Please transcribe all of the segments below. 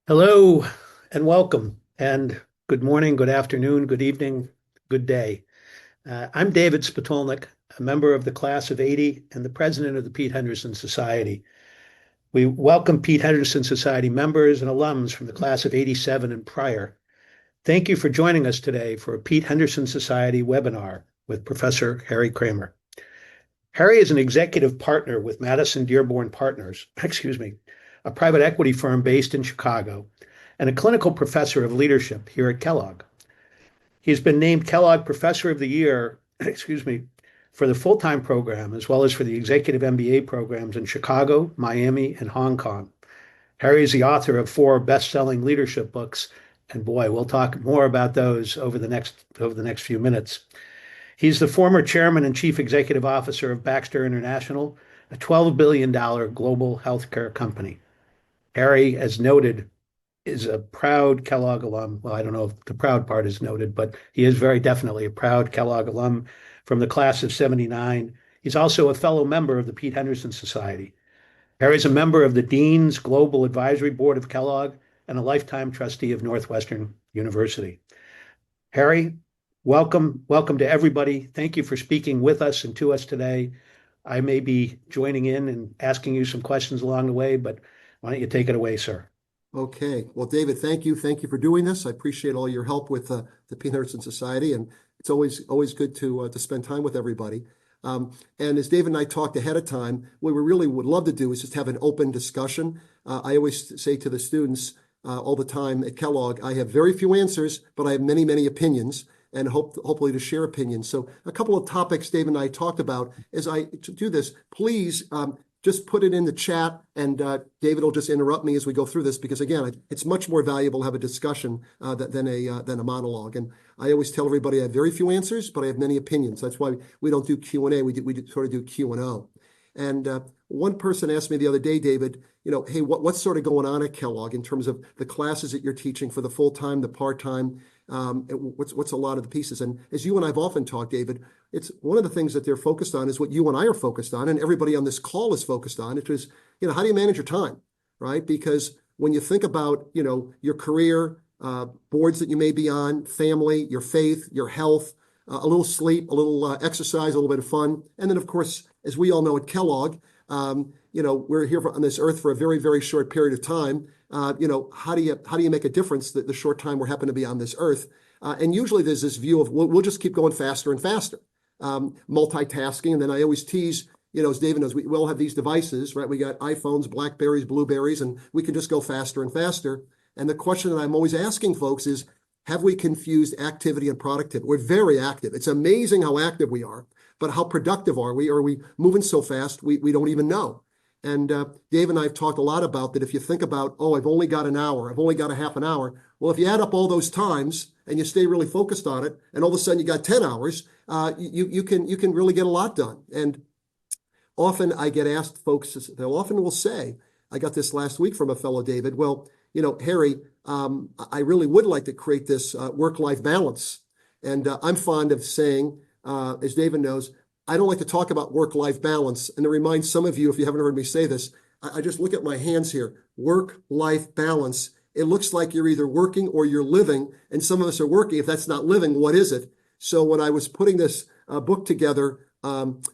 Hello and welcome, and good morning, good afternoon, good evening, good day. I'm David Spitulnik, a member of the class of '80 and the president of the Pete Henderson Society. We welcome Pete Henderson Society members and alums from the class of '87 and prior. Thank you for joining us today for a Pete Henderson Society webinar with Professor Harry Kraemer. Harry is an executive partner with Madison Dearborn Partners, a private equity firm based in Chicago, and a clinical professor of leadership here at Kellogg. He's been named Kellogg Professor of the Year, for the full-time program as well as for the executive MBA programs in Chicago, Miami, and Hong Kong. Harry is the author of 4 best-selling leadership books, and boy, we'll talk more about those over the next few minutes. He's the former chairman and chief executive officer of Baxter International, a $12 billion global healthcare company. Harry, as noted, is a proud Kellogg alum. Well, I don't know if the proud part is noted, but he is very definitely a proud Kellogg alum from the class of '79. He's also a fellow member of the Pete Henderson Society. Harry is a member of the Dean's Global Advisory Board of Kellogg and a lifetime trustee of Northwestern University. Harry, welcome to everybody. Thank you for speaking with us and to us today. I may be joining in and asking you some questions along the way, but why don't you take it away, sir? Okay. Well, David, thank you. Thank you for doing this. I appreciate all your help with the Pete Henderson Society, and it's always good to spend time with everybody. And as David and I talked ahead of time, what we really would love to do is just have an open discussion. I always say to the students all the time at Kellogg, I have very few answers, but I have many, many opinions, and hopefully to share opinions. So a couple of topics David and I talked about. As I do this, please just put it in the chat, and David will just interrupt me as we go through this, because again, it's much more valuable to have a discussion than a monologue. And I always tell everybody I have very few answers, but I have many opinions. That's why we don't do Q&A. We sort of do Q&O. And one person asked me the other day, David, hey, what's sort of going on at Kellogg in terms of the classes that you're teaching for the full-time, the part-time, what's a lot of the pieces? And as you and I've often talked, David, it's one of the things that they're focused on is what you and I are focused on, and everybody on this call is focused on. It is, how do you manage your time, right? Because when you think about, your career, boards that you may be on, family, your faith, your health, a little sleep, a little exercise, a little bit of fun, and then of course, as we all know at Kellogg, we're here on this earth for a very, very short period of time. How do you make a difference the short time we happen to be on this earth? And usually there's this view of we'll just keep going faster and faster, multitasking. And then I always tease, as David knows, we all have these devices, right? We got iPhones, Blackberries, Blueberries, and we can just go faster and faster. And the question that I'm always asking folks is, have we confused activity and productivity? We're very active. It's amazing how active we are, but how productive are we? Or are we moving so fast we don't even know? And Dave and I have talked a lot about that. If you think about, I've only got an hour, I've only got a half an hour. Well, if you add up all those times and you stay really focused on it, and all of a sudden you got 10 hours, you can really get a lot done. And often I get asked, folks, they'll often will say, I got this last week from a fellow, David, well, Harry, I really would like to create this work-life balance. And I'm fond of saying, as David knows, I don't like to talk about work-life balance. And to remind some of you, if you haven't heard me say this, I just look at my hands here. Work-life balance. It looks like you're either working or you're living. And some of us are working. If that's not living, what is it? So when I was putting this book together,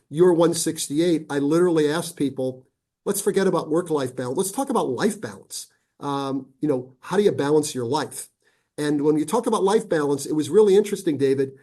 Your 168, I literally asked people, let's forget about work-life balance. Let's talk about life balance. How do you balance your life? And when you talk about life balance, it was really interesting, David.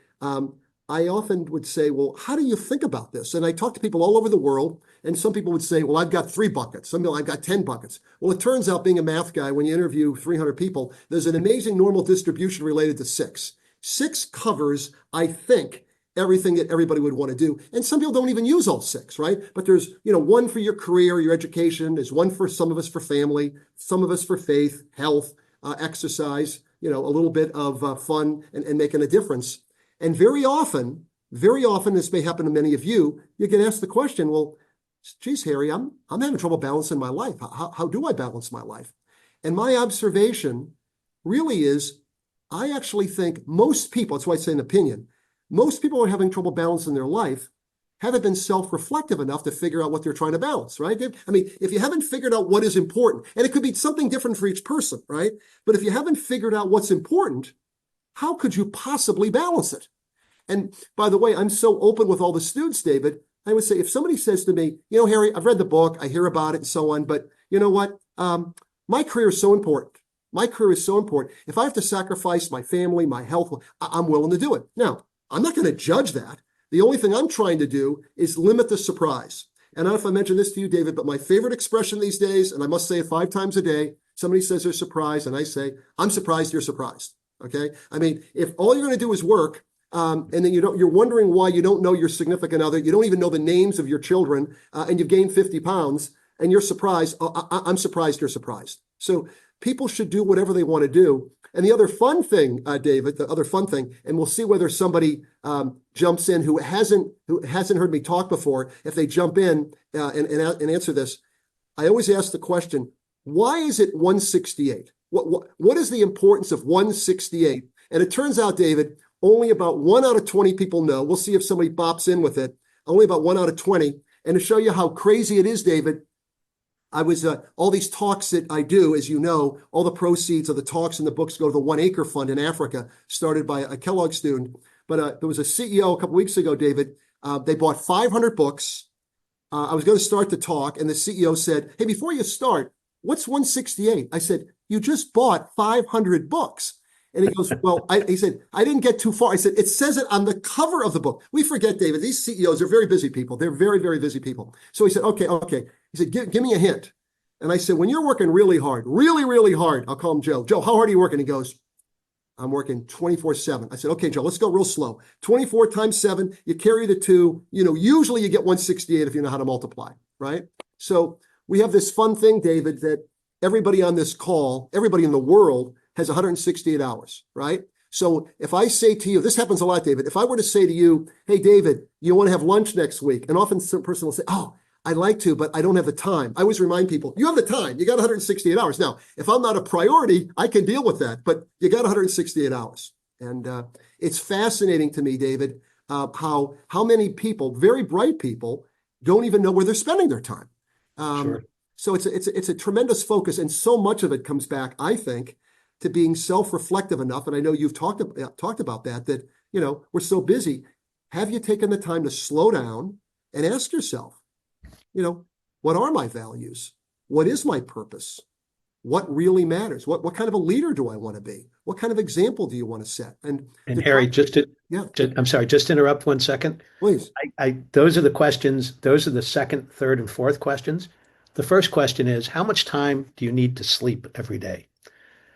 I often would say, well, how do you think about this? And I talk to people all over the world, and some people would say, well, I've got 3 buckets. Some people, I've got 10 buckets. Well, it turns out, being a math guy, when you interview 300 people, there's an amazing normal distribution related to 6. 6 covers, I think, everything that everybody would want to do. And some people don't even use all 6, right? But there's, 1 for your career, your education. There's 1 for some of us for family, some of us for faith, health, exercise, a little bit of fun and making a difference. And very often, this may happen to many of you, you get asked the question, well, geez, Harry, I'm having trouble balancing my life. How do I balance my life? And my observation really is, I actually think most people, that's why I say an opinion, most people are having trouble balancing their life haven't been self-reflective enough to figure out what they're trying to balance, right, Dave? I mean, if you haven't figured out what is important, and it could be something different for each person, right? But if you haven't figured out what's important, how could you possibly balance it? And by the way, I'm so open with all the students, David. I would say if somebody says to me, Harry, I've read the book, I hear about it and so on, but you know what? My career is so important. My career is so important. If I have to sacrifice my family, my health, I'm willing to do it. Now, I'm not going to judge that. The only thing I'm trying to do is limit the surprise. And I don't know if I mentioned this to you, David, but my favorite expression these days, and I must say it 5 times a day, somebody says they're surprised, and I say, I'm surprised you're surprised. Okay? I mean, if all you're going to do is work, and then you're wondering why you don't know your significant other, you don't even know the names of your children, and you've gained 50 pounds, and you're surprised, I'm surprised you're surprised. So people should do whatever they want to do. And the other fun thing, David, the other fun thing, and we'll see whether somebody jumps in who hasn't heard me talk before. If they jump in and answer this, I always ask the question: why is it 168? What is the importance of 168? And it turns out, David, only about 1 out of 20 people know. We'll see if somebody bops in with it. Only about 1 out of 20. And to show you how crazy it is, David, I was all these talks that I do, as you know, all the proceeds of the talks and the books go to the One Acre Fund in Africa, started by a Kellogg student. But there was a CEO a couple weeks ago, David. They bought 500 books. I was going to start the talk, and the CEO said, "Hey, before you start, what's 168?" I said, "You just bought 500 books." And he goes, "Well," he said, "I didn't get too far." I said, "It says it on the cover of the book." We forget, David, these CEOs are very busy people. They're very, very busy people. So he said, okay. He said, give me a hint. And I said, when you're working really hard, really, really hard, I'll call him Joe. Joe, how hard are you working? He goes, I'm working 24/7. I said, okay, Joe, let's go real slow. 24 times 7, you carry the 2. Usually you get 168 if you know how to multiply, right? So we have this fun thing, David, that everybody on this call, everybody in the world has 168 hours, right? So if I say to you, this happens a lot, David, if I were to say to you, hey, David, you want to have lunch next week? And often some person will say, oh, I'd like to, but I don't have the time. I always remind people, you have the time. You got 168 hours. Now, if I'm not a priority, I can deal with that, but you got 168 hours. And it's fascinating to me, David, how many people, very bright people, don't even know where they're spending their time. Sure. So it's a tremendous focus, and so much of it comes back, I think, to being self-reflective enough. And I know you've talked about that, we're so busy. Have you taken the time to slow down and ask yourself, what are my values? What is my purpose? What really matters? What kind of a leader do I want to be? What kind of example do you want to set? And Harry, I'm sorry, just to interrupt 1 second. Please. Those are the questions. Those are the second, third, and fourth questions. The first question is, how much time do you need to sleep every day?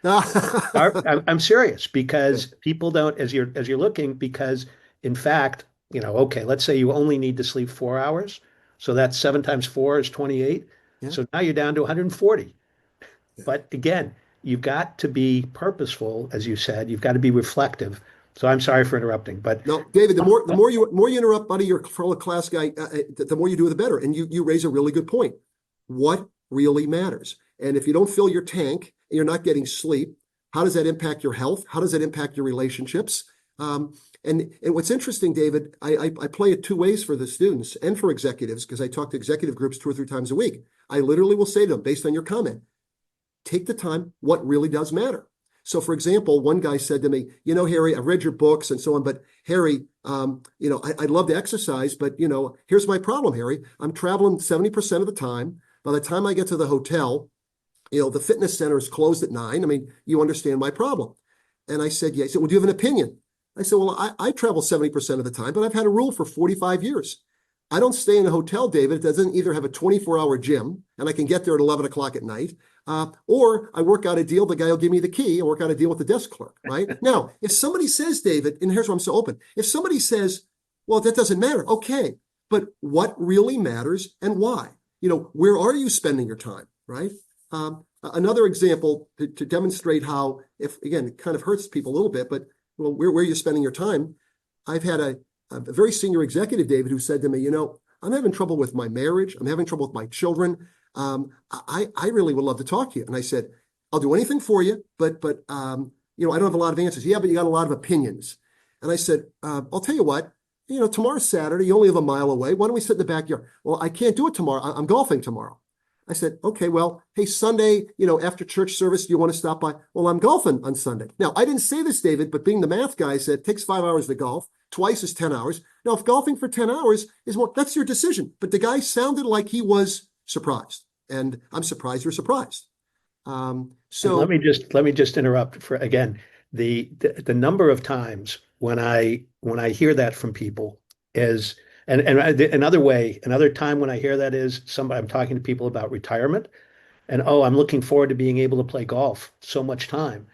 I'm serious, because people don't, as you're looking, because in fact, okay, let's say you only need to sleep 4 hours. So that's 7 times 4 is 28. Yeah. So now you're down to 140. Yeah. But again, you've got to be purposeful, as you said. You've got to be reflective. So I'm sorry for interrupting, but no, David. The more you interrupt, buddy, your fellow class guy, the more you do, the better. And you raise a really good point. What really matters? And if you don't fill your tank and you're not getting sleep, how does that impact your health? How does that impact your relationships? And what's interesting, David, I play it 2 ways for the students and for executives, because I talk to executive groups 2 or 3 times a week. I literally will say to them, based on your comment, take the time, what really does matter. So, for example, one guy said to me, Harry, I've read your books and so on, but Harry, I'd love to exercise, but, here's my problem, Harry. I'm traveling 70% of the time. By the time I get to the hotel, the fitness center is closed at 9. I mean, you understand my problem. And I said, yeah. He said, well, do you have an opinion? I said, well, I travel 70% of the time, but I've had a rule for 45 years. I don't stay in a hotel, David, that doesn't either have a 24-hour gym, and I can get there at 11 o'clock at night, or I work out a deal, the guy will give me the key, and work out a deal with the desk clerk, right? Now, if somebody says, David, and here's why I'm so open, if somebody says, well, that doesn't matter, okay, but what really matters and why? Where are you spending your time, right? Another example to demonstrate how, if again, it kind of hurts people a little bit, but well, where you're spending your time. I've had a very senior executive, David, who said to me, I'm having trouble with my marriage. I'm having trouble with my children. I really would love to talk to you. And I said, I'll do anything for you, but I don't have a lot of answers. Yeah, but you got a lot of opinions. And I said, I'll tell you what, tomorrow's Saturday. You only live a mile away. Why don't we sit in the backyard? Well, I can't do it tomorrow. I'm golfing tomorrow. I said, okay, well, hey, Sunday, after church service, do you want to stop by? Well, I'm golfing on Sunday. Now, I didn't say this, David, but being the math guy, I said, it takes 5 hours to golf. Twice is 10 hours. Now, if golfing for 10 hours is more, that's your decision. But the guy sounded like he was surprised. And I'm surprised you're surprised. So let me just interrupt for again, the number of times when I hear that from people is and another time when I hear that is I'm talking to people about retirement and I'm looking forward to being able to play golf so much time.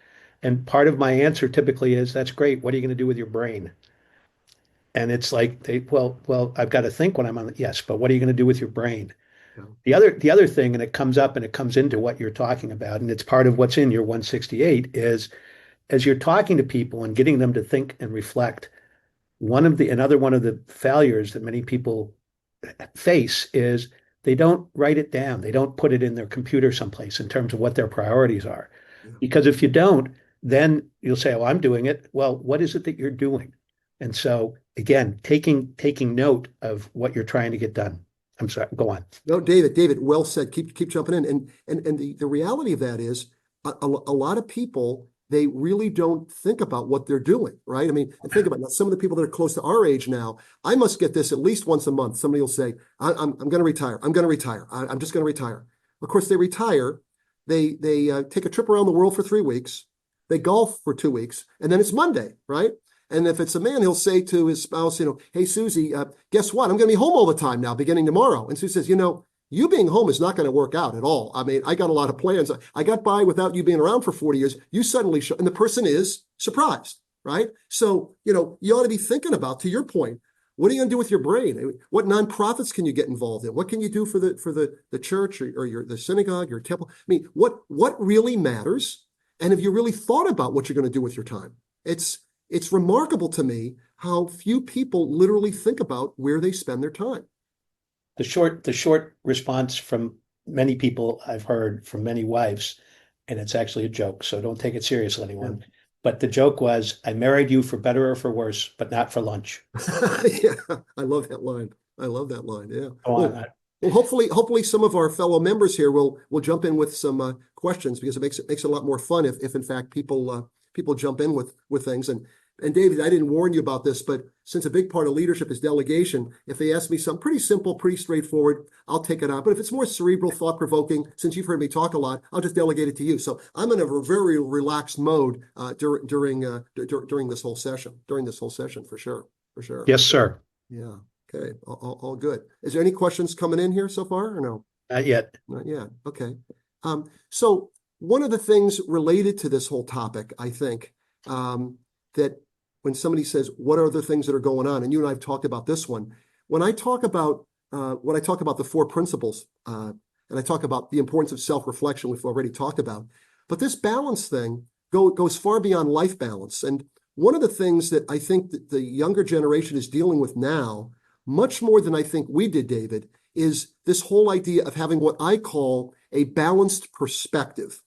And part of my answer typically is that's great. What are you going to do with your brain? And it's like well, I've got to think when I'm on yes, but what are you going to do with your brain? Yeah. The other thing, and it comes up and it comes into what you're talking about, and it's part of what's in your 168 is as you're talking to people and getting them to think and reflect, another one of the failures that many people face is they don't write it down. They don't put it in their computer someplace in terms of what their priorities are. Yeah. Because if you don't, then you'll say, oh, I'm doing it. Well, what is it that you're doing? And so again, taking note of what you're trying to get done. I'm sorry, go on. No, David, well said. Keep jumping in. And the reality of that is a lot of people, they really don't think about what they're doing, right? I mean, and think about it. Now, some of the people that are close to our age now, I must get this at least once a month. Somebody will say, I'm going to retire. I'm going to retire. I'm just going to retire. Of course, they retire. They take a trip around the world for 3 weeks. They golf for 2 weeks. And then it's Monday, right? And if it's a man, he'll say to his spouse, hey, Susie, guess what? I'm going to be home all the time now, beginning tomorrow. And Susie says, you being home is not going to work out at all. I mean, I got a lot of plans. I got by without you being around for 40 years. You suddenly show, and the person is surprised, right? So, you ought to be thinking about, to your point, what are you going to do with your brain? What nonprofits can you get involved in? What can you do for the church or the synagogue, your temple? I mean, what really matters? And have you really thought about what you're going to do with your time? It's remarkable to me how few people literally think about where they spend their time. The short response from many people I've heard from many wives, and it's actually a joke, so don't take it seriously, anyone. Yeah. But the joke was, I married you for better or for worse, but not for lunch. Yeah, I love that line. Yeah. Well, hopefully some of our fellow members here will jump in with some questions, because it makes it a lot more fun if in fact people jump in with things. And David, I didn't warn you about this, but since a big part of leadership is delegation, if they ask me something pretty simple, pretty straightforward, I'll take it on. But if it's more cerebral, thought-provoking, since you've heard me talk a lot, I'll just delegate it to you. So I'm in a very relaxed mode during this whole session. For sure. Yes, sir. Yeah. Okay. All good. Is there any questions coming in here so far, or no? Not yet. Not yet. Okay. So one of the things related to this whole topic, I think, that when somebody says, what are the things that are going on? And you and I have talked about this one. When I talk about the 4 principles, and I talk about the importance of self-reflection, we've already talked about, but this balance thing goes far beyond life balance. And one of the things that I think that the younger generation is dealing with now, much more than I think we did, David, is this whole idea of having what I call a balanced perspective.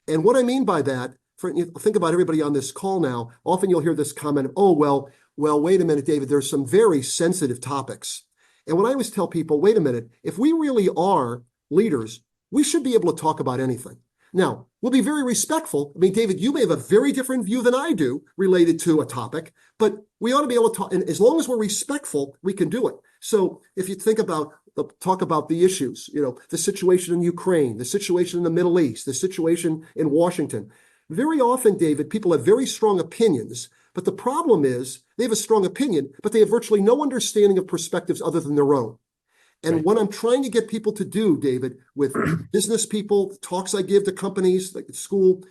And what I mean by that, think about everybody on this call now. Often you'll hear this comment, oh, well, wait a minute, David, there's some very sensitive topics. And when I always tell people, wait a minute, if we really are leaders, we should be able to talk about anything. Now, we'll be very respectful. I mean, David, you may have a very different view than I do related to a topic, but we ought to be able to talk. And as long as we're respectful, we can do it. So if you talk about the issues, the situation in Ukraine, the situation in the Middle East, the situation in Washington, very often, David, people have very strong opinions, but the problem is they have a strong opinion, but they have virtually no understanding of perspectives other than their own. And right. What I'm trying to get people to do, David, with business people, talks I give to companies like at school,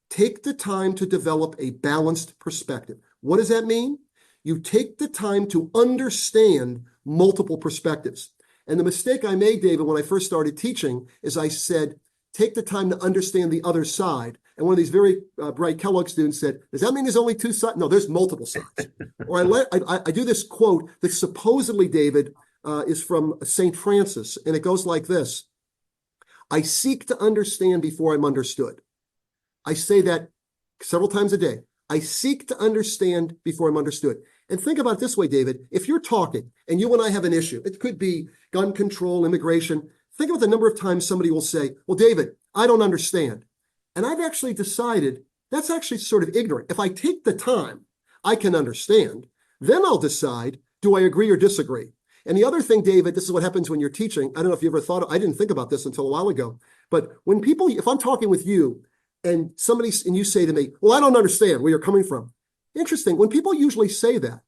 take the time to develop a balanced perspective. What does that mean? You take the time to understand multiple perspectives. And the mistake I made, David, when I first started teaching is I said, take the time to understand the other side. And one of these very bright Kellogg students said, does that mean there's only 2 sides? No, there's multiple sides. Or I do this quote that supposedly, David, is from St. Francis, and it goes like this. I seek to understand before I'm understood. I say that several times a day. I seek to understand before I'm understood. And think about it this way, David. If you're talking and you and I have an issue, it could be gun control, immigration. Think about the number of times somebody will say, well, David, I don't understand. And I've actually decided that's actually sort of ignorant. If I take the time, I can understand. Then I'll decide, do I agree or disagree? And the other thing, David, this is what happens when you're teaching. I don't know if you ever thought, I didn't think about this until a while ago. But when people, if I'm talking with you and you say to me, well, I don't understand where you're coming from. Interesting. When people usually say that,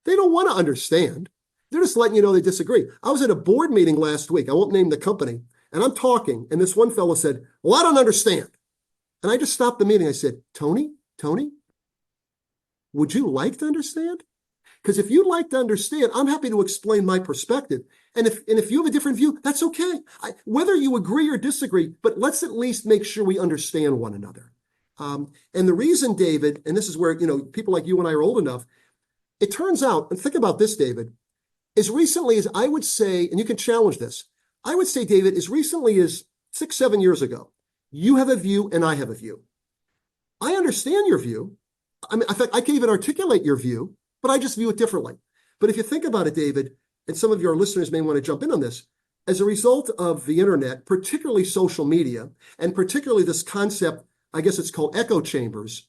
they don't want to understand. They're just letting you know they disagree. I was at a board meeting last week. I won't name the company. And I'm talking. And this one fellow said, well, I don't understand. And I just stopped the meeting. I said, Tony, would you like to understand? Because if you'd like to understand, I'm happy to explain my perspective. And if you have a different view, that's okay. Whether you agree or disagree, but let's at least make sure we understand one another. And the reason, David, and this is where, people like you and I are old enough, it turns out, and think about this, David, as recently as I would say, and you can challenge this, I would say, David, as recently as 6, 7 years ago, you have a view and I have a view. I understand your view. I mean, in fact, I can even articulate your view, but I just view it differently. But if you think about it, David, and some of your listeners may want to jump in on this, as a result of the internet, particularly social media, and particularly this concept, I guess it's called echo chambers,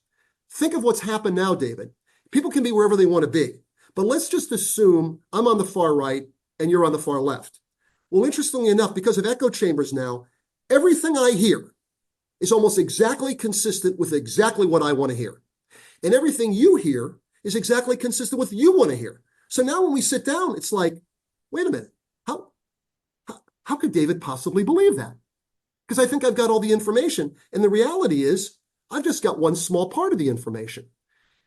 think of what's happened now, David. People can be wherever they want to be, but let's just assume I'm on the far right and you're on the far left. Well, interestingly enough, because of echo chambers now, everything I hear is almost exactly consistent with exactly what I want to hear. And everything you hear is exactly consistent with what you want to hear. So now when we sit down, it's like, wait a minute, how could David possibly believe that? Because I think I've got all the information. And the reality is, I've just got one small part of the information.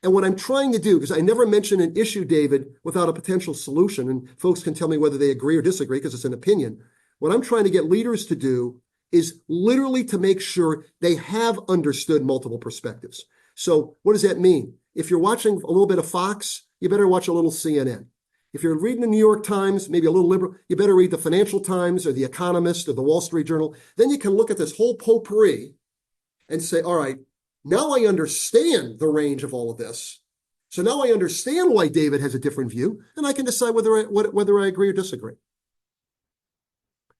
And what I'm trying to do, because I never mention an issue, David, without a potential solution, and folks can tell me whether they agree or disagree because it's an opinion. What I'm trying to get leaders to do is literally to make sure they have understood multiple perspectives. So what does that mean? If you're watching a little bit of Fox, you better watch a little CNN. If you're reading the New York Times, maybe a little liberal, you better read the Financial Times or the Economist or the Wall Street Journal. Then you can look at this whole potpourri and say, all right, now I understand the range of all of this. So now I understand why David has a different view, and I can decide whether I agree or disagree.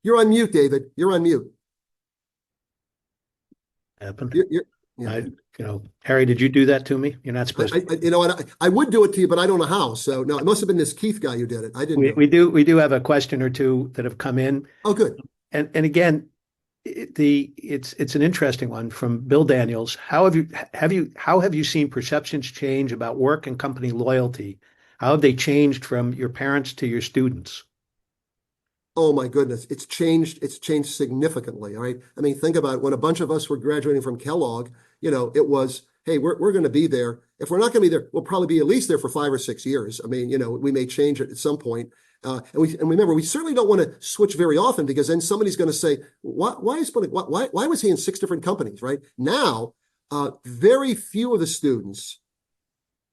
You're on mute, David. You're on mute. Happened. Yeah. Harry, did you do that to me? You're not supposed to. I would do it to you, but I don't know how. So no, it must have been this Keith guy who did it. I didn't. We do have a question or two that have come in. Oh, good. And again, it's an interesting one from Bill Daniels. How have you seen perceptions change about work and company loyalty? How have they changed from your parents to your students? Oh my goodness, it's changed significantly. All right. I mean, think about it. When a bunch of us were graduating from Kellogg, it was, hey, we're going to be there. If we're not going to be there, we'll probably be at least there for 5 or 6 years. I mean, we may change it at some point. And remember, we certainly don't want to switch very often, because then somebody's going to say, why was he in 6 different companies, right? Now, very few of the students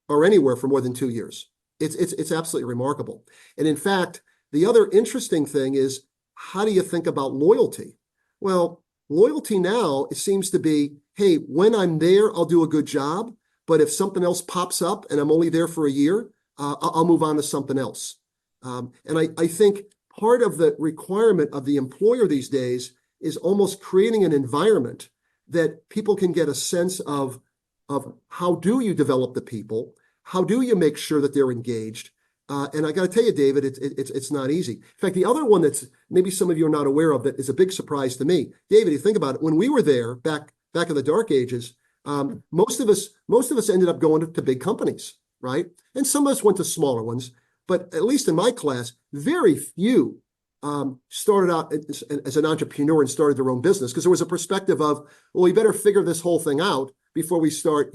are anywhere for more than 2 years. It's absolutely remarkable. And in fact, the other interesting thing is, how do you think about loyalty? Well, loyalty now, it seems to be, hey, when I'm there, I'll do a good job. But if something else pops up and I'm only there for a year, I'll move on to something else. And I think part of the requirement of the employer these days is almost creating an environment that people can get a sense of how do you develop the people? How do you make sure that they're engaged? And I got to tell you, David, it's not easy. In fact, the other one that's maybe some of you are not aware of that is a big surprise to me, David. You think about it. When we were there back in the dark ages, most of us ended up going to big companies, right? And some of us went to smaller ones. But at least in my class, very few started out as an entrepreneur and started their own business, because there was a perspective of, well, we better figure this whole thing out before we start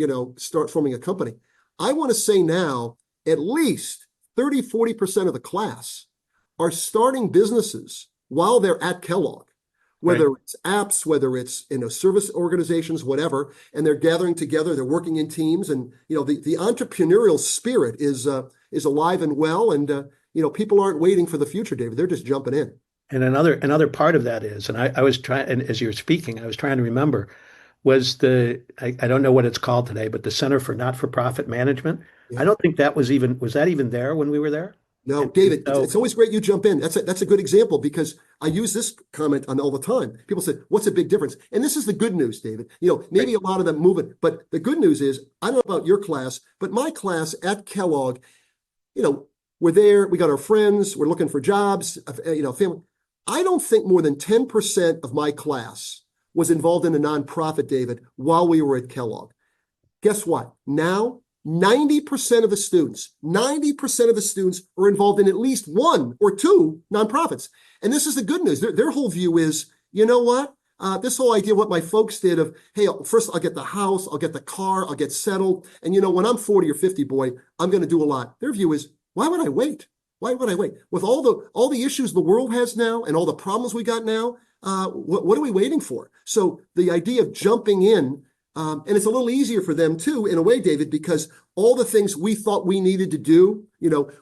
forming a company. I want to say now, at least 30-40% of the class are starting businesses while they're at Kellogg, whether it's apps, whether it's service organizations, whatever, and they're gathering together, they're working in teams, and the entrepreneurial spirit is alive and well, and people aren't waiting for the future, David. They're just jumping in. And another part of that is, and I was trying, and as you were speaking, I was trying to remember was I don't know what it's called today, but the Center for Not-for-Profit Management. I Yeah. don't think was that even there when we were there? No, And David, so, it's always great you jump in. That's a good example because I use this comment on all the time. People say, "What's a big difference?" And this is the good news, David. right. Maybe a lot of them move it, but the good news is, I don't know about your class, but my class at Kellogg, you know, we're there, we got our friends, we're looking for jobs, family. I don't think more than 10% of my class was involved in a nonprofit, David, while we were at Kellogg. Guess what? Now, 90% of the students are involved in at least one or two nonprofits. And this is the good news. Their whole view is, you know what? This whole idea, what my folks did of, hey, first I'll get the house, I'll get the car, I'll get settled. And when I'm 40 or 50, boy, I'm going to do a lot. Their view is, why would I wait? Why would I wait? With all the issues the world has now and all the problems we got now, what are we waiting for? So the idea of jumping in, and it's a little easier for them too, in a way, David, because all the things we thought we needed to do,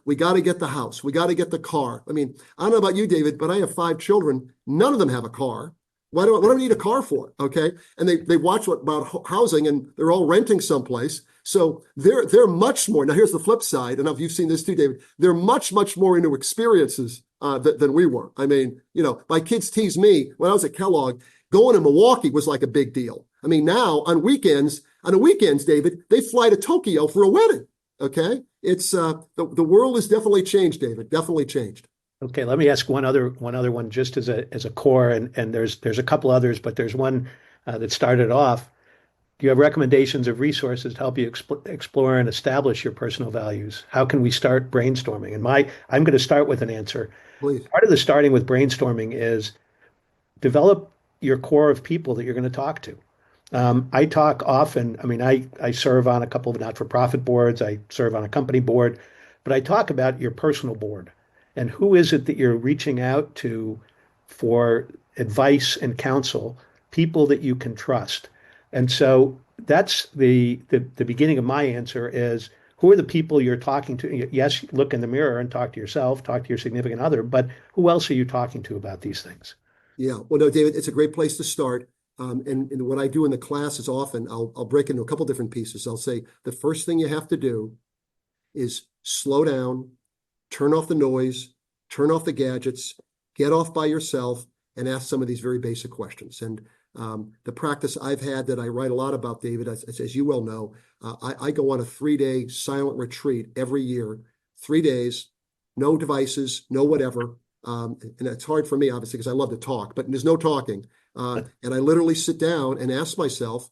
we got to get the house, we got to get the car. I mean, I don't know about you, David, but I have 5 children. None of them have a car. What do I need a car for? Okay. And they watch about housing and they're all renting someplace. So they're much more. Now here's the flip side. And if you've seen this too, David, they're much more into experiences than we were. I mean, my kids tease me when I was at Kellogg, going to Milwaukee was like a big deal. I mean, now on the weekends, David, they fly to Tokyo for a wedding. Okay. It's the world has definitely changed, David, definitely changed. Okay, let me ask one just as a core, and there's a couple others, but there's one that started off. Do you have recommendations of resources to help you explore and establish your personal values? How can we start brainstorming? And I'm going to start with an answer. Please. Part of the starting with brainstorming is develop your core of people that you're going to talk to. I talk often, I mean, I serve on a couple of not-for-profit boards, I serve on a company board, but I talk about your personal board and who is it that you're reaching out to for advice and counsel, people that you can trust. And so that's the beginning of my answer is who are the people you're talking to? Yes, look in the mirror and talk to yourself, talk to your significant other, but who else are you talking to about these things? Yeah. Well, no, David, it's a great place to start. And what I do in the class is often I'll break into a couple different pieces. I'll say the first thing you have to do is slow down, turn off the noise, turn off the gadgets, get off by yourself, and ask some of these very basic questions. And the practice I've had that I write a lot about, David, as you well know, I go on a 3-day silent retreat every year, 3 days, no devices, no whatever. And it's hard for me, obviously, because I love to talk, but there's no talking. And I literally sit down and ask myself,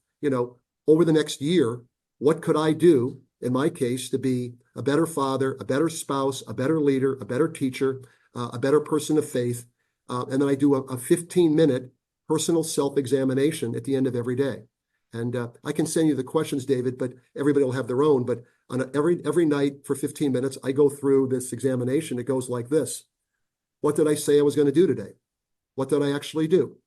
over the next year, what could I do, in my case, to be a better father, a better spouse, a better leader, a better teacher, a better person of faith? And then I do a 15-minute personal self-examination at the end of every day. And I can send you the questions, David, but everybody will have their own. But on every night for 15 minutes, I go through this examination. It goes like this. What did I say I was going to do today? What did I actually do?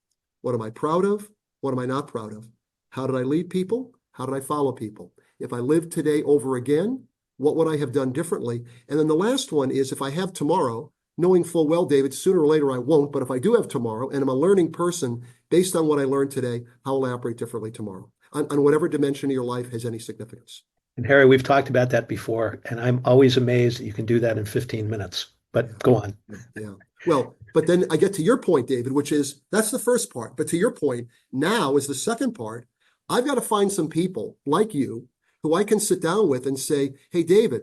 What am I proud of? What am I not proud of? How did I lead people? How did I follow people? If I lived today over again, what would I have done differently? And then the last one is if I have tomorrow, knowing full well, David, sooner or later I won't, but if I do have tomorrow and I'm a learning person based on what I learned today, how will I operate differently tomorrow on whatever dimension of your life has any significance? And Harry, we've talked about that before, and I'm always amazed that you can do that in 15 minutes. Yeah. But go on. Yeah. Well, but then I get to your point, David, which is that's the first part. But to your point, now is the second part. I've got to find some people like you who I can sit down with and say, hey, David,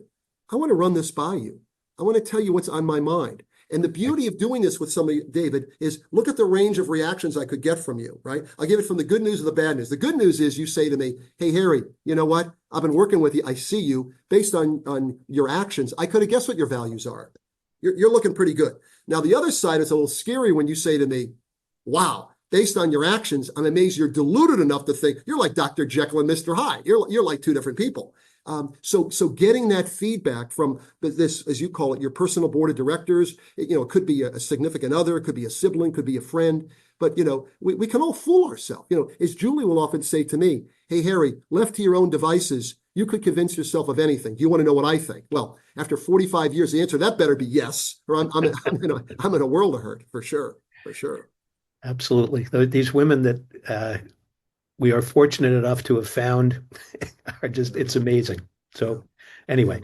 I want to run this by you. I want to tell you what's on my mind. And the beauty of doing this with somebody, David, is look at the range of reactions I could get from you, right? I'll give it from the good news to the bad news. The good news is you say to me, hey, Harry, you know what? I've been working with you. I see you based on your actions. I could have guessed what your values are. You're looking pretty good. Now, the other side is a little scary when you say to me, wow, based on your actions, I'm amazed you're deluded enough to think you're like Dr. Jekyll and Mr. Hyde. You're like two different people. So getting that feedback from this, as you call it, your personal board of directors, it could be a significant other, it could be a sibling, could be a friend, but we can all fool ourselves. As Julie will often say to me, hey, Harry, left to your own devices, you could convince yourself of anything. Do you want to know what I think? Well, after 45 years, the answer to that better be yes, or I'm in a world of hurt, for sure, for sure. Absolutely. These women that we are fortunate enough to have found are just, it's amazing. So anyway,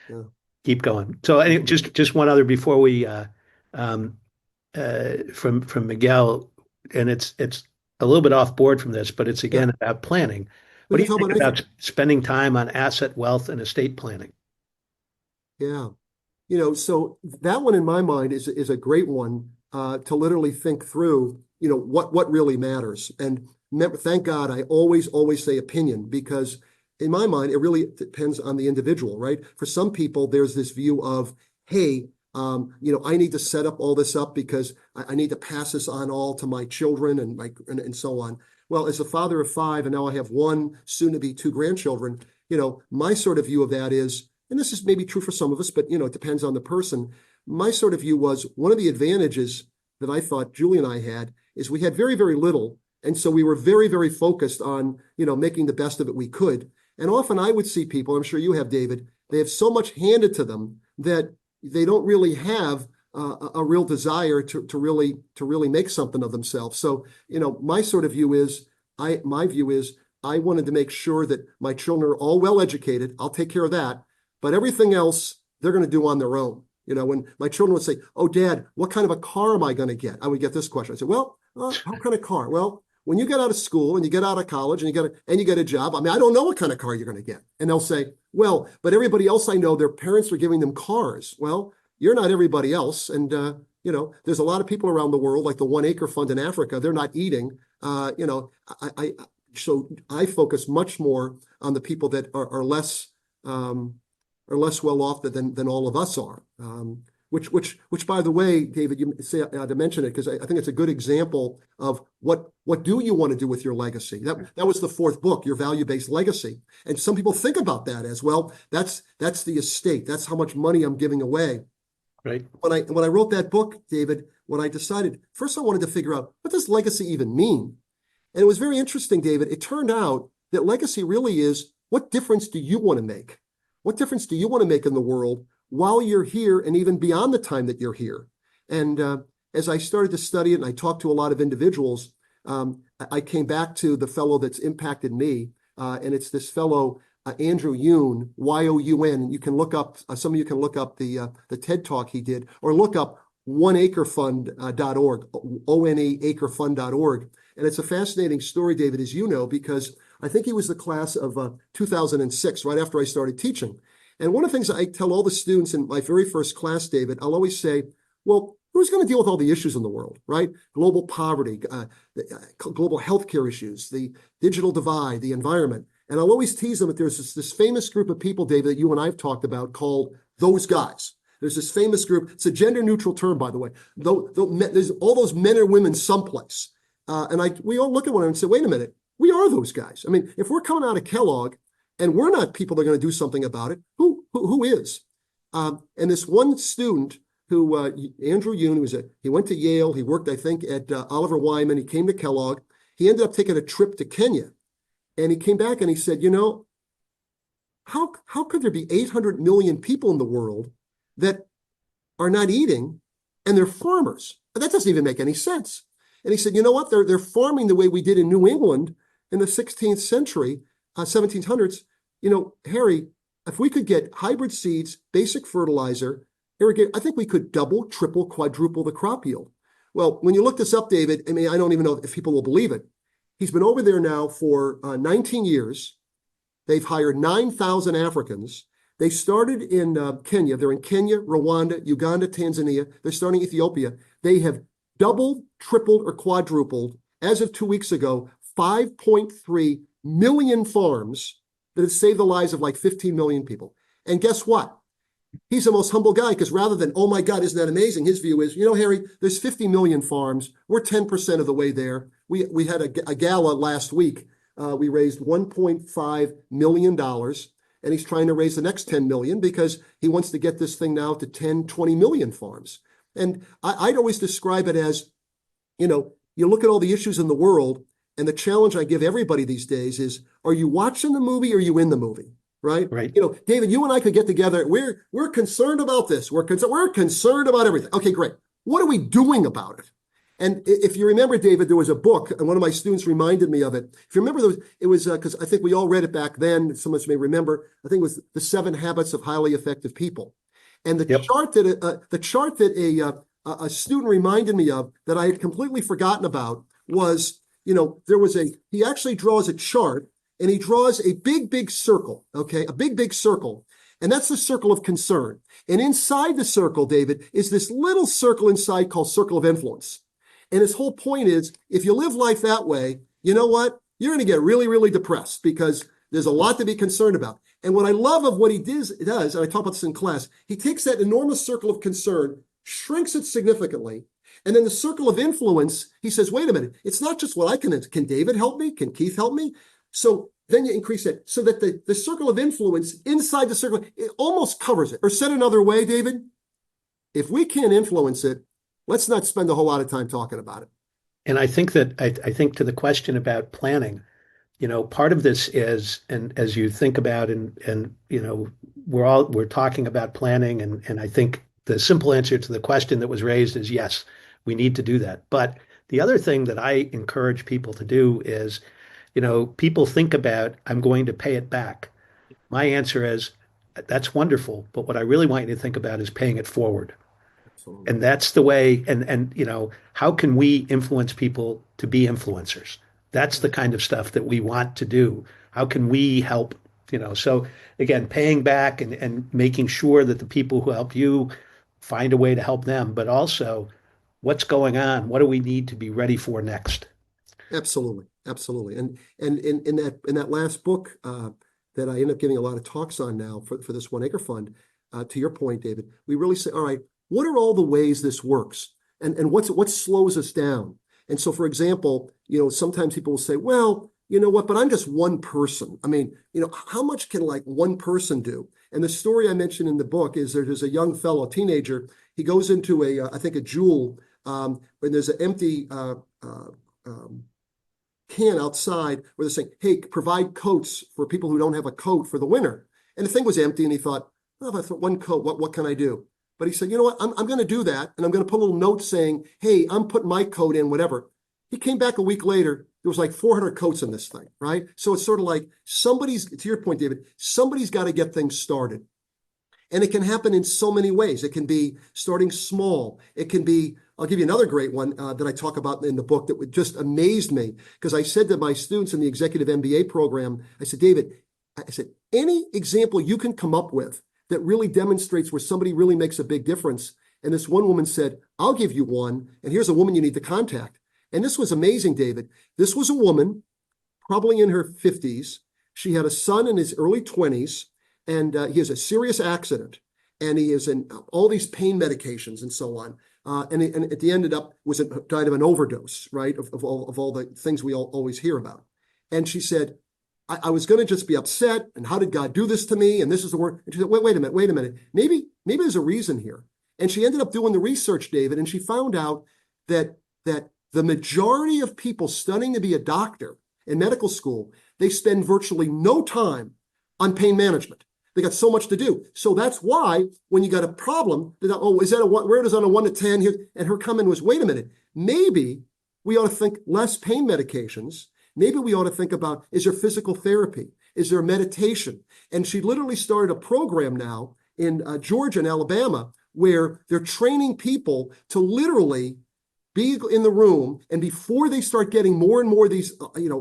Yeah. keep going. So anyway, just one other before we um, from Miguel, and it's a little bit off board from this, but it's Yeah. again about planning. We What do can you talk think about anything. about spending time on asset, wealth, and estate planning? Yeah. So that one in my mind is a great one to literally think through, what really matters. And thank God I always say opinion, because in my mind, it really depends on the individual, right? For some people, there's this view of, hey, I need to set up all this up because I need to pass this on all to my children and so on. Well, as a father of five, and now I have one, soon to be two grandchildren, my sort of view of that is, and this is maybe true for some of us, but it depends on the person. My sort of view was one of the advantages that I thought Julie and I had is we had very, very little. And so we were very, very focused on, making the best of it we could. And often I would see people, I'm sure you have, David, they have so much handed to them that they don't really have a real desire to really make something of themselves. So, my sort of view is, my view is I wanted to make sure that my children are all well educated. I'll take care of that. But everything else, they're going to do on their own. When my children would say, "Oh, Dad, what kind of a car am I going to get?" I would get this question. I said, "Well, how kind of car?" Well, when you get out of school and you get out of college and you get a job, I mean, I don't know what kind of car you're going to get. And they'll say, "Well, but everybody else I know, their parents are giving them cars." Well, you're not everybody else, and there's a lot of people around the world, like the One Acre Fund in Africa. They're not eating. So I focus much more on the people that are less. Are less well off than all of us are. Which by the way, David, you say to mention it because I think it's a good example of what do you want to do with your legacy. That was the fourth book, your value-based legacy. And some people think about that as well. That's the estate. That's how much money I'm giving away. Right. When I wrote that book, David, when I decided first I wanted to figure out what does legacy even mean. And it was very interesting, David. It turned out that legacy really is what difference do you want to make? What difference do you want to make in the world while you're here and even beyond the time that you're here? And as I started to study it and I talked to a lot of individuals, I came back to the fellow that's impacted me. And it's this fellow, Andrew Yoon, Y-O-U-N. You can look up, some of you can look up the TED Talk he did, or look up oneacrefund.org, O-N-E acrefund.org. And it's a fascinating story, David, as you know, because I think he was the class of 2006, right after I started teaching. And one of the things I tell all the students in my very first class, David, I'll always say, well, who's going to deal with all the issues in the world, right? Global poverty, global healthcare issues, the digital divide, the environment. And I'll always tease them that there's this famous group of people, David, that you and I have talked about called those guys. There's this famous group. It's a gender neutral term, by the way. There's all those men or women someplace. We all look at one another and say, wait a minute, we are those guys. I mean, if we're coming out of Kellogg and we're not people that are going to do something about it, who is? And this one student who, Andrew Yoon, he went to Yale. He worked, I think, at Oliver Wyman. He came to Kellogg. He ended up taking a trip to Kenya. And he came back and he said, how could there be 800 million people in the world that are not eating and they're farmers? That doesn't even make any sense. And he said, you know what? They're farming the way we did in New England in the 16th century, 1700s. Harry, if we could get hybrid seeds, basic fertilizer, irrigate, I think we could double, triple, quadruple the crop yield. Well, when you look this up, David, I mean, I don't even know if people will believe it. He's been over there now for 19 years. They've hired 9,000 Africans. They started in Kenya. They're in Kenya, Rwanda, Uganda, Tanzania. They're starting Ethiopia. They have doubled, tripled, or quadrupled, as of 2 weeks ago, 5.3 million farms that have saved the lives of like 15 million people. And guess what? He's the most humble guy because rather than, oh my God, isn't that amazing? His view is, Harry, there's 50 million farms. We're 10% of the way there. We had a gala last week. We raised $1.5 million, and he's trying to raise the next 10 million because he wants to get this thing now to 10, 20 million farms. And I'd always describe it as, you look at all the issues in the world, and the challenge I give everybody these days is, are you watching the movie or are you in the movie? Right? Right. David, you and I could get together. We're concerned about this. We're concerned about everything. Okay, great. What are we doing about it? And if you remember, David, there was a book, and one of my students reminded me of it. If you remember, it was because I think we all read it back then. Some of us may remember. I think it was The 7 Habits of Highly Effective People. And Yep. the chart that a student reminded me of that I had completely forgotten about was, he actually draws a chart, and he draws a big circle, okay, a big circle. And that's the circle of concern. And inside the circle, David, is this little circle inside called circle of influence. And his whole point is, if you live life that way, you know what? You're going to get really, really depressed because there's a lot to be concerned about. And what I love of what he does, and I talk about this in class, he takes that enormous circle of concern, shrinks it significantly, and then the circle of influence, he says, wait a minute, it's not just what I can David help me? Can Keith help me? So then you increase it so that the circle of influence inside the circle, it almost covers it. Or said another way, David, if we can't influence it, let's not spend a whole lot of time talking about it. And I think that I think to the question about planning, part of this is, and as you think about, and we're talking about planning, and I think the simple answer to the question that was raised is yes, we need to do that. But the other thing that I encourage people to do is, people think about, I'm going to pay it back. My answer is, that's wonderful, but what I really want you to think about is paying it forward. Absolutely. And that's the way, and how can we influence people to be influencers? That's the kind of stuff that we want to do. How can we help? So again, paying back and making sure that the people who help you find a way to help them, but also what's going on? What do we need to be ready for next? Absolutely. And in that last book that I end up giving a lot of talks on now for this One Acre Fund, to your point, David, we really say, all right, what are all the ways this works? And what slows us down? And so, for example, sometimes people will say, well, you know what, but I'm just one person. I mean, how much can like one person do? And the story I mentioned in the book is there's a young fellow, a teenager, he goes into I think a Jewel, and there's an empty can outside where they're saying, hey, provide coats for people who don't have a coat for the winter. And the thing was empty, and he thought, oh, if I throw one coat, what can I do? But he said, you know what, I'm going to do that, and I'm going to put a little note saying, hey, I'm putting my coat in, whatever. He came back a week later, there was like 400 coats in this thing, right? So it's sort of like to your point, David, somebody's got to get things started. And it can happen in so many ways. It can be starting small. It can be, I'll give you another great one that I talk about in the book that just amazed me, because I said to my students in the executive MBA program, I said, David, any example you can come up with that really demonstrates where somebody really makes a big difference. And this one woman said, I'll give you one. And here's a woman you need to contact. And this was amazing, David. This was a woman, probably in her 50s. She had a son in his early 20s, and he has a serious accident. And he is in all these pain medications and so on. And at the end died of an overdose, right? Of all the things we always hear about. And she said, I was going to just be upset. And how did God do this to me? And this is the word. And she said, wait a minute. Maybe there's a reason here. And she ended up doing the research, David, and she found out that the majority of people studying to be a doctor in medical school, they spend virtually no time on pain management. They got so much to do. So that's why when you got a problem, is that where it is on a 1 to 10 here? And her comment was, wait a minute, maybe we ought to think less pain medications. Maybe we ought to think about, is there physical therapy? Is there meditation? And she literally started a program now in Georgia and Alabama where they're training people to literally be in the room, and before they start getting more and more of these,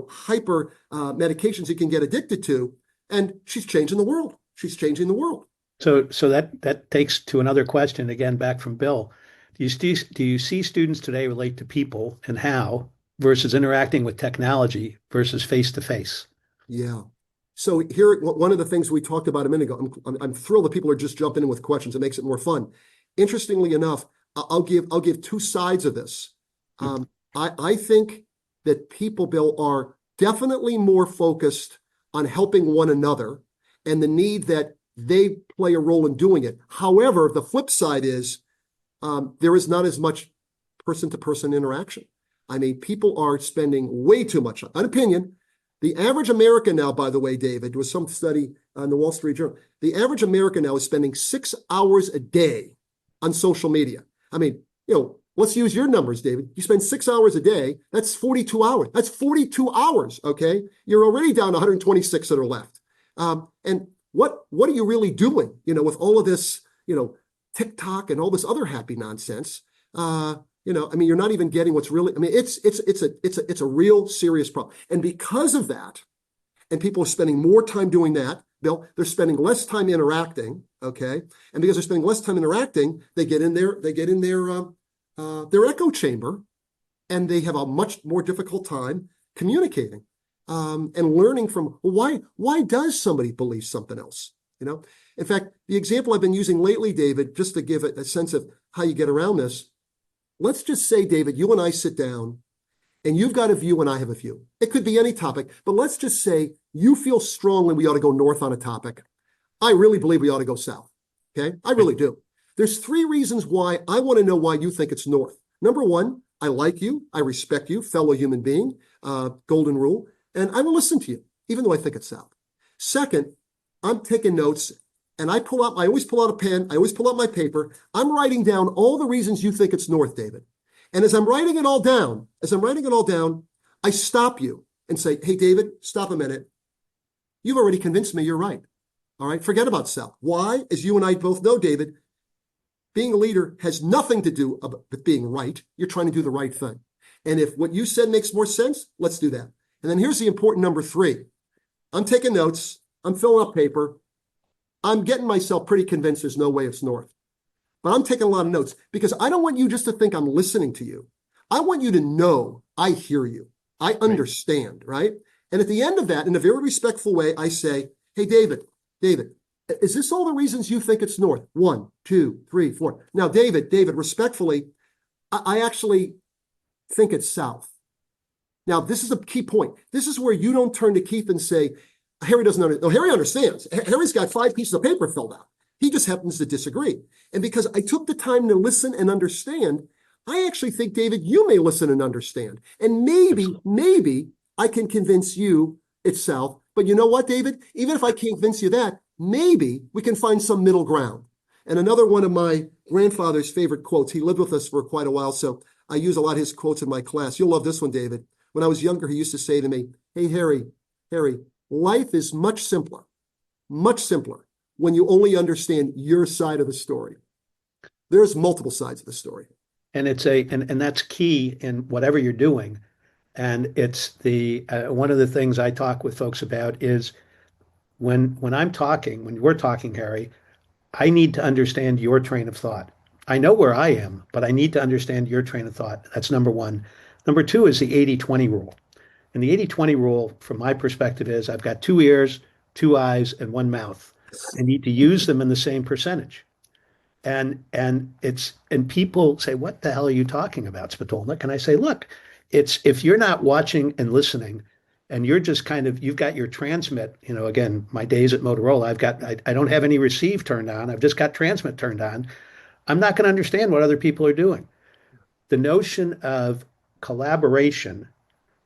hyper medications you can get addicted to, and she's changing the world. She's changing the world. So that takes to another question again, back from Bill. Do you see students today relate to people and how versus interacting with technology versus face to face? Yeah. So here, one of the things we talked about a minute ago, I'm thrilled that people are just jumping in with questions. It makes it more fun. Interestingly enough, I'll give two sides of this. I think that people, Bill, are definitely more focused on helping one another and the need that they play a role in doing it. However, the flip side is there is not as much person-to-person interaction. I mean, people are spending way too much, an opinion. The average American now, by the way, David, there was some study on the Wall Street Journal. The average American now is spending 6 hours a day on social media. I mean, let's use your numbers, David. You spend 6 hours a day. That's 42 hours. That's 42 hours, okay? You're already down 126 that are left. And what are you really doing, with all of this, TikTok and all this other happy nonsense? You're not even getting what's really, it's a real serious problem. And because of that, and people are spending more time doing that, Bill, they're spending less time interacting, okay? And because they're spending less time interacting, they get in their echo chamber, and they have a much more difficult time communicating and learning from, well, why does somebody believe something else? In fact, the example I've been using lately, David, just to give it a sense of how you get around this, let's just say, David, you and I sit down and you've got a view and I have a view. It could be any topic, but let's just say you feel strongly we ought to go north on a topic. I really believe we ought to go south. Okay? I really do. There's 3 reasons why I want to know why you think it's north. Number 1, I like you. I respect you, fellow human being, golden rule, and I will listen to you, even though I think it's south. Second, I'm taking notes, and I always pull out a pen. I always pull out my paper. I'm writing down all the reasons you think it's north, David. And as I'm writing it all down, I stop you and say, hey, David, stop a minute. You've already convinced me you're right. All right, forget about south. Why? As you and I both know, David, being a leader has nothing to do with being right. You're trying to do the right thing. And if what you said makes more sense, let's do that. And then here's the important number 3. I'm taking notes. I'm filling up paper. I'm getting myself pretty convinced there's no way it's north. But I'm taking a lot of notes because I don't want you just to think I'm listening to you. I want you to know I hear you. I understand, right? And at the end of that, in a very respectful way, I say, hey, David, is this all the reasons you think it's north? 1, 2, 3, 4. Now, David, respectfully, I actually think it's south. Now, this is a key point. This is where you don't turn to Keith and say, Harry doesn't understand. No, Harry understands. Harry's got 5 pieces of paper filled out. He just happens to disagree. And because I took the time to listen and understand, I actually think, David, you may listen and understand. And maybe I can convince you it's south. But you know what, David? Even if I can't convince you that, maybe we can find some middle ground. And another one of my grandfather's favorite quotes, he lived with us for quite a while, so I use a lot of his quotes in my class. You'll love this one, David. When I was younger, he used to say to me, hey, Harry, life is much simpler when you only understand your side of the story. There's multiple sides of the story. And and that's key in whatever you're doing. And it's one of the things I talk with folks about is when we're talking, Harry, I need to understand your train of thought. I know where I am, but I need to understand your train of thought. That's number 1. Number 2 is the 80-20 rule. And the 80-20 rule, from my perspective, is I've got 2 ears, 2 eyes, and 1 mouth. I need to use them in the same percentage. And people say, what the hell are you talking about, Spitulnik? And I say, look, it's if you're not watching and listening, and you're just you've got your transmit, again, my days at Motorola, I don't have any receive turned on. I've just got transmit turned on. I'm not going to understand what other people are doing. The notion of collaboration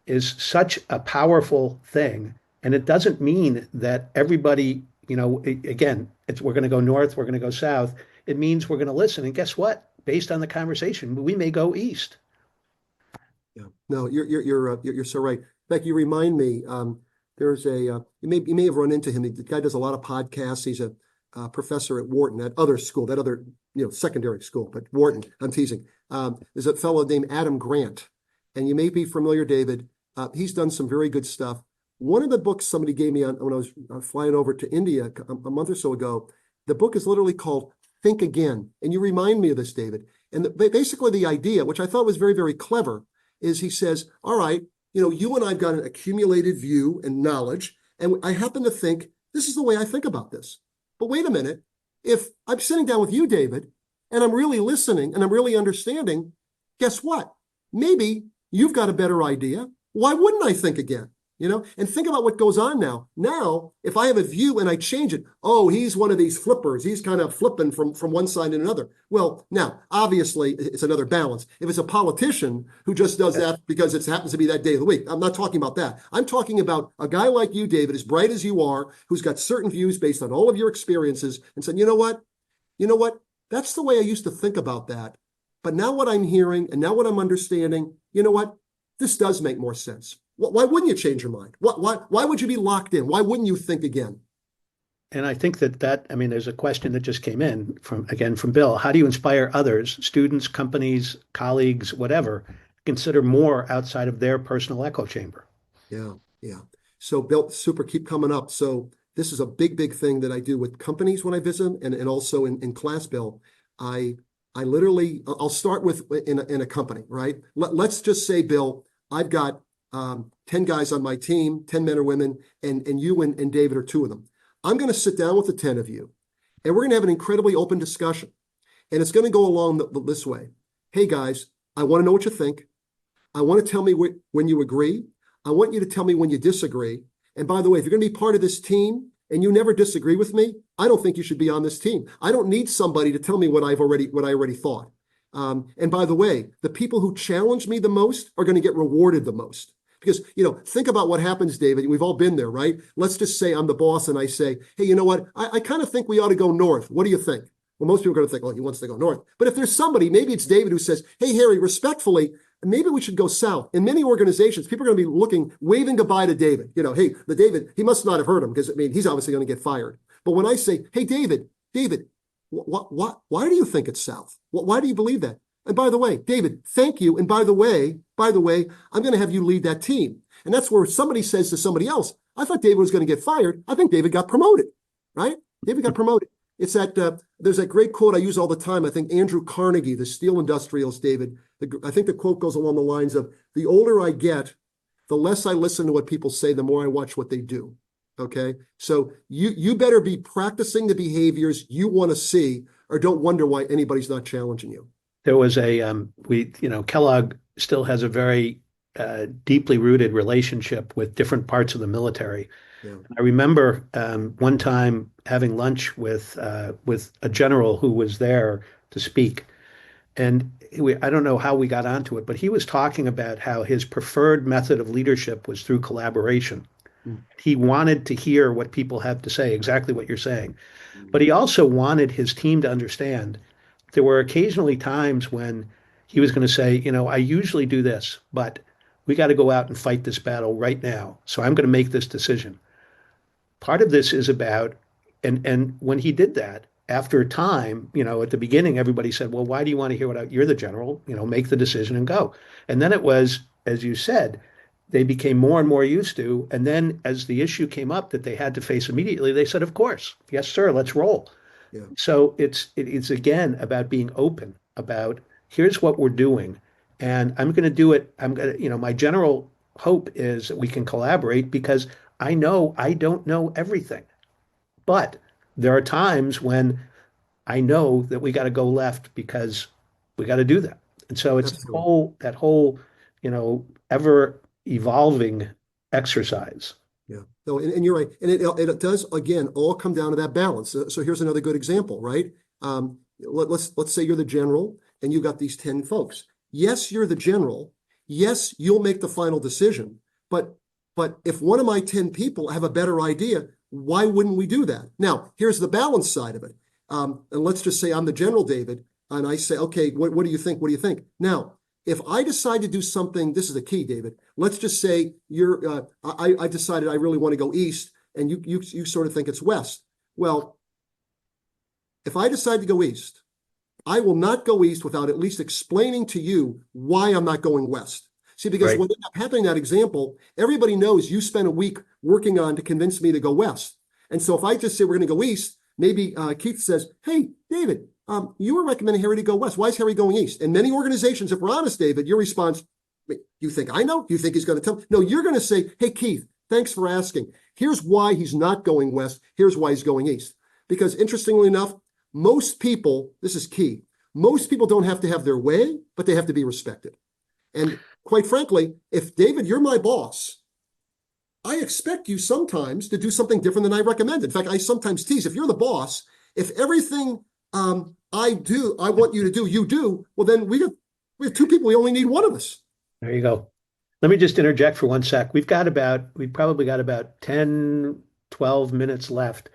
is such a powerful thing. And it doesn't mean that everybody, again, we're going to go north, we're going to go south. It means we're going to listen. And guess what? Based on the conversation, we may go east. Yeah, no, you're so right. In fact, you remind me, there's you may have run into him. The guy does a lot of podcasts. He's a professor at Wharton, that other secondary school, but Wharton, I'm teasing. There's a fellow named Adam Grant. And you may be familiar, David. He's done some very good stuff. One of the books somebody gave me when I was flying over to India a month or so ago, the book is literally called Think Again. And you remind me of this, David. And basically the idea, which I thought was very, very clever, is he says, all right, you and I've got an accumulated view and knowledge, and I happen to think this is the way I think about this. But wait a minute. If I'm sitting down with you, David, and I'm really listening and I'm really understanding, guess what? Maybe you've got a better idea. Why wouldn't I think again? And think about what goes on now. Now, if I have a view and I change it, oh, he's one of these flippers. He's kind of flipping from one side to another. Well, now, obviously, it's another balance. If it's a politician who just does that because it happens to be that day of the week, I'm not talking about that. I'm talking about a guy like you, David, as bright as you are, who's got certain views based on all of your experiences and said, you know what? That's the way I used to think about that. But now what I'm hearing and now what I'm understanding, you know what? This does make more sense. Why wouldn't you change your mind? Why would you be locked in? Why wouldn't you think again? And I think I mean, there's a question that just came in from Bill. How do you inspire others, students, companies, colleagues, whatever, consider more outside of their personal echo chamber? Yeah, yeah. So Bill, super, keep coming up. So this is a big thing that I do with companies when I visit and also in class, Bill. I literally, I'll start with in a company, right? Let's just say, Bill, I've got 10 guys on my team, 10 men or women, and you and David are two of them. I'm going to sit down with the 10 of you, and we're going to have an incredibly open discussion. And it's going to go along this way. Hey, guys, I want to know what you think. I want to tell me when you agree. I want you to tell me when you disagree. And by the way, if you're going to be part of this team and you never disagree with me, I don't think you should be on this team. I don't need somebody to tell me what I already thought. And by the way, the people who challenge me the most are going to get rewarded the most. Because, think about what happens, David. We've all been there, right? Let's just say I'm the boss and I say, hey, you know what? I kind of think we ought to go north. What do you think? Well, most people are going to think, well, he wants to go north. But if there's somebody, maybe it's David who says, hey, Harry, respectfully, maybe we should go south. In many organizations, people are going to be waving goodbye to David. Hey, the David, he must not have heard him because, he's obviously going to get fired. But when I say, hey, David, why do you think it's south? Why do you believe that? And by the way, David, thank you. And by the way, I'm going to have you lead that team. And that's where somebody says to somebody else, I thought David was going to get fired. I think David got promoted, right? David got promoted. It's there's that great quote I use all the time. I think Andrew Carnegie, the steel industrialist, David, I think the quote goes along the lines of, the older I get, the less I listen to what people say, the more I watch what they do. Okay. So you better be practicing the behaviors you want to see, or don't wonder why anybody's not challenging you. There was Kellogg still has a very deeply rooted relationship with different parts of the military. Yeah. I remember one time having lunch with a general who was there to speak, and I don't know how we got onto it, but he was talking about how his preferred method of leadership was through collaboration. Mm. He wanted to hear what people have to say, exactly what you're saying. Mm. But he also wanted his team to understand there were occasionally times when he was going to say, I usually do this, but we got to go out and fight this battle right now. So I'm going to make this decision. Part of this is about, and when he did that, after a time, at the beginning, everybody said, well, why do you want to hear you're the general, make the decision and go. And then it was, as you said, they became more and more used to. And then as the issue came up that they had to face immediately, they said, of course, yes, sir, let's roll. Yeah. So it's again about being open about here's what we're doing, and I'm going to do it. I'm going to, my general hope is that we can collaborate because I know I don't know everything, but there are times when I know that we got to go left because we got to do that. And so it's Absolutely. that whole, ever evolving exercise. Yeah. No, and you're right. And it does, again, all come down to that balance. So here's another good example, right? Let's say you're the general and you've got these 10 folks. Yes, you're the general. Yes, you'll make the final decision. But if one of my 10 people have a better idea, why wouldn't we do that? Now, here's the balance side of it. And let's just say I'm the general, David, and I say, okay, what do you think? What do you think? Now, if I decide to do something, this is the key, David. Let's just say I decided I really want to go east, and you sort of think it's west. Well, if I decide to go east, I will not go east without at least explaining to you why I'm not going west. See, because Right. what ended up happening in that example, everybody knows you spent a week working on to convince me to go west. And so if I just say we're going to go east, maybe Keith says, hey, David, you were recommending Harry to go west. Why is Harry going east? And many organizations, if we're honest, David, your response, wait, you think I know? You think he's going to tell me? No, you're going to say, hey, Keith, thanks for asking. Here's why he's not going west. Here's why he's going east. Because interestingly enough, most people, this is key, most people don't have to have their way, but they have to be respected. And quite frankly, if David, you're my boss, I expect you sometimes to do something different than I recommend. In fact, I sometimes tease, if you're the boss, if everything I want you to do, you do, well, then we have two people. We only need one of us. There you go. Let me just interject for one sec. We've probably got about 10, 12 minutes left.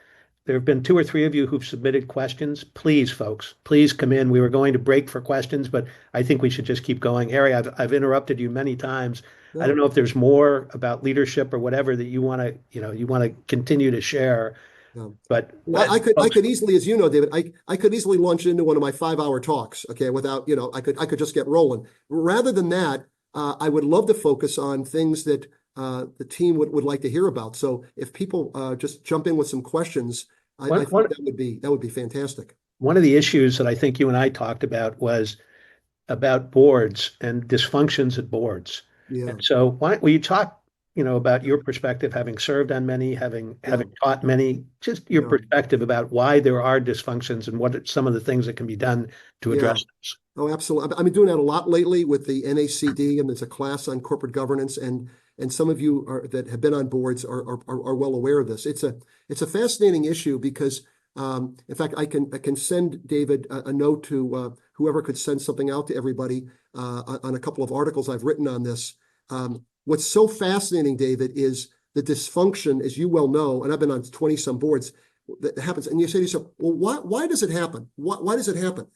There have been two or three of you who've submitted questions. Please, folks, please come in. We were going to break for questions, but I think we should just keep going. Harry, I've interrupted you many times. I don't No, know if there's more about leadership or whatever that you want to, you want to continue to share, no. but Well, I folks, could easily, as you know, David, I could easily launch into one of my 5-hour talks, okay, without, I could just get rolling. Rather than that, I would love to focus on things that the team would like to hear about. So if people just jump in with some questions, one, I think one, that would be fantastic. one of the issues that I think you and I talked about was about boards and dysfunctions at boards. And Yeah, so will you talk, about your perspective, having served on many, yeah, having taught many, just your yeah, perspective about why there are dysfunctions and what are some of the things that can be done to yeah. address those. Oh, absolutely. I've been doing that a lot lately with the NACD, and there's a class on corporate governance, and some of you that have been on boards are well aware of this. It's a fascinating issue because, in fact, I can send David a note to whoever could send something out to everybody on a couple of articles I've written on this. What's so fascinating, David, is the dysfunction, as you well know, and I've been on 20 some boards, that happens. And you say to yourself, well, why does it happen? Why does it happen?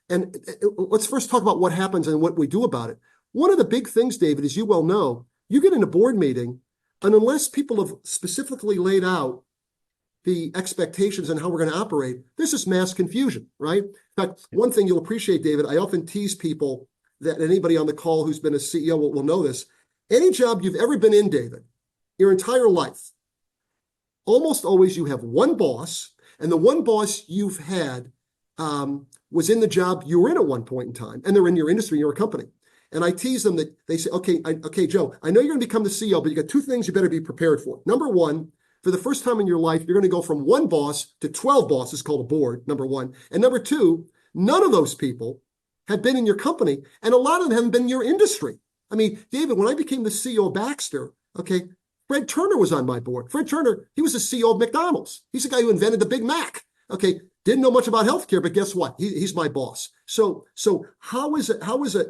And let's first talk about what happens and what we do about it. One of the big things, David, as you well know, you get in a board meeting, and unless people have specifically laid out the expectations and how we're going to operate, there's this mass confusion, right? In fact, one thing you'll appreciate, David, I often tease people that anybody on the call who's been a CEO will know this. Any job you've ever been in, David, your entire life, almost always you have one boss, and the one boss you've had was in the job you were in at one point in time, and they're in your industry, your company. And I tease them that they say, okay, Joe, I know you're going to become the CEO, but you got two things you better be prepared for. Number one, for the first time in your life, you're going to go from one boss to 12 bosses, called a board, number one. And number two, none of those people have been in your company, and a lot of them haven't been in your industry. I mean, David, when I became the CEO of Baxter, okay, Fred Turner was on my board. Fred Turner, he was the CEO of McDonald's. He's the guy who invented the Big Mac. Okay, didn't know much about healthcare, but guess what? He's my boss. So how is it?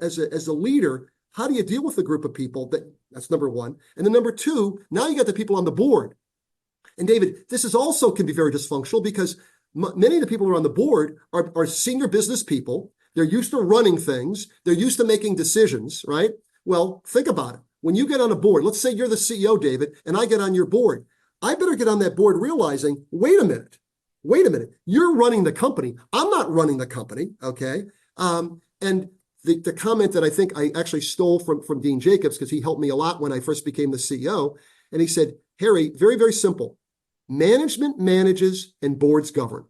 As a leader, how do you deal with a group of people? That's number one. And then number two, now you got the people on the board. And David, this is also can be very dysfunctional because many of the people who are on the board are senior business people. They're used to running things. They're used to making decisions, right? Well, think about it. When you get on a board, let's say you're the CEO, David, and I get on your board. I better get on that board realizing, wait a minute, you're running the company. I'm not running the company, okay? And the comment that I think I actually stole from Dean Jacobs, because he helped me a lot when I first became the CEO, and he said, Harry, very, very simple. Management manages and boards govern.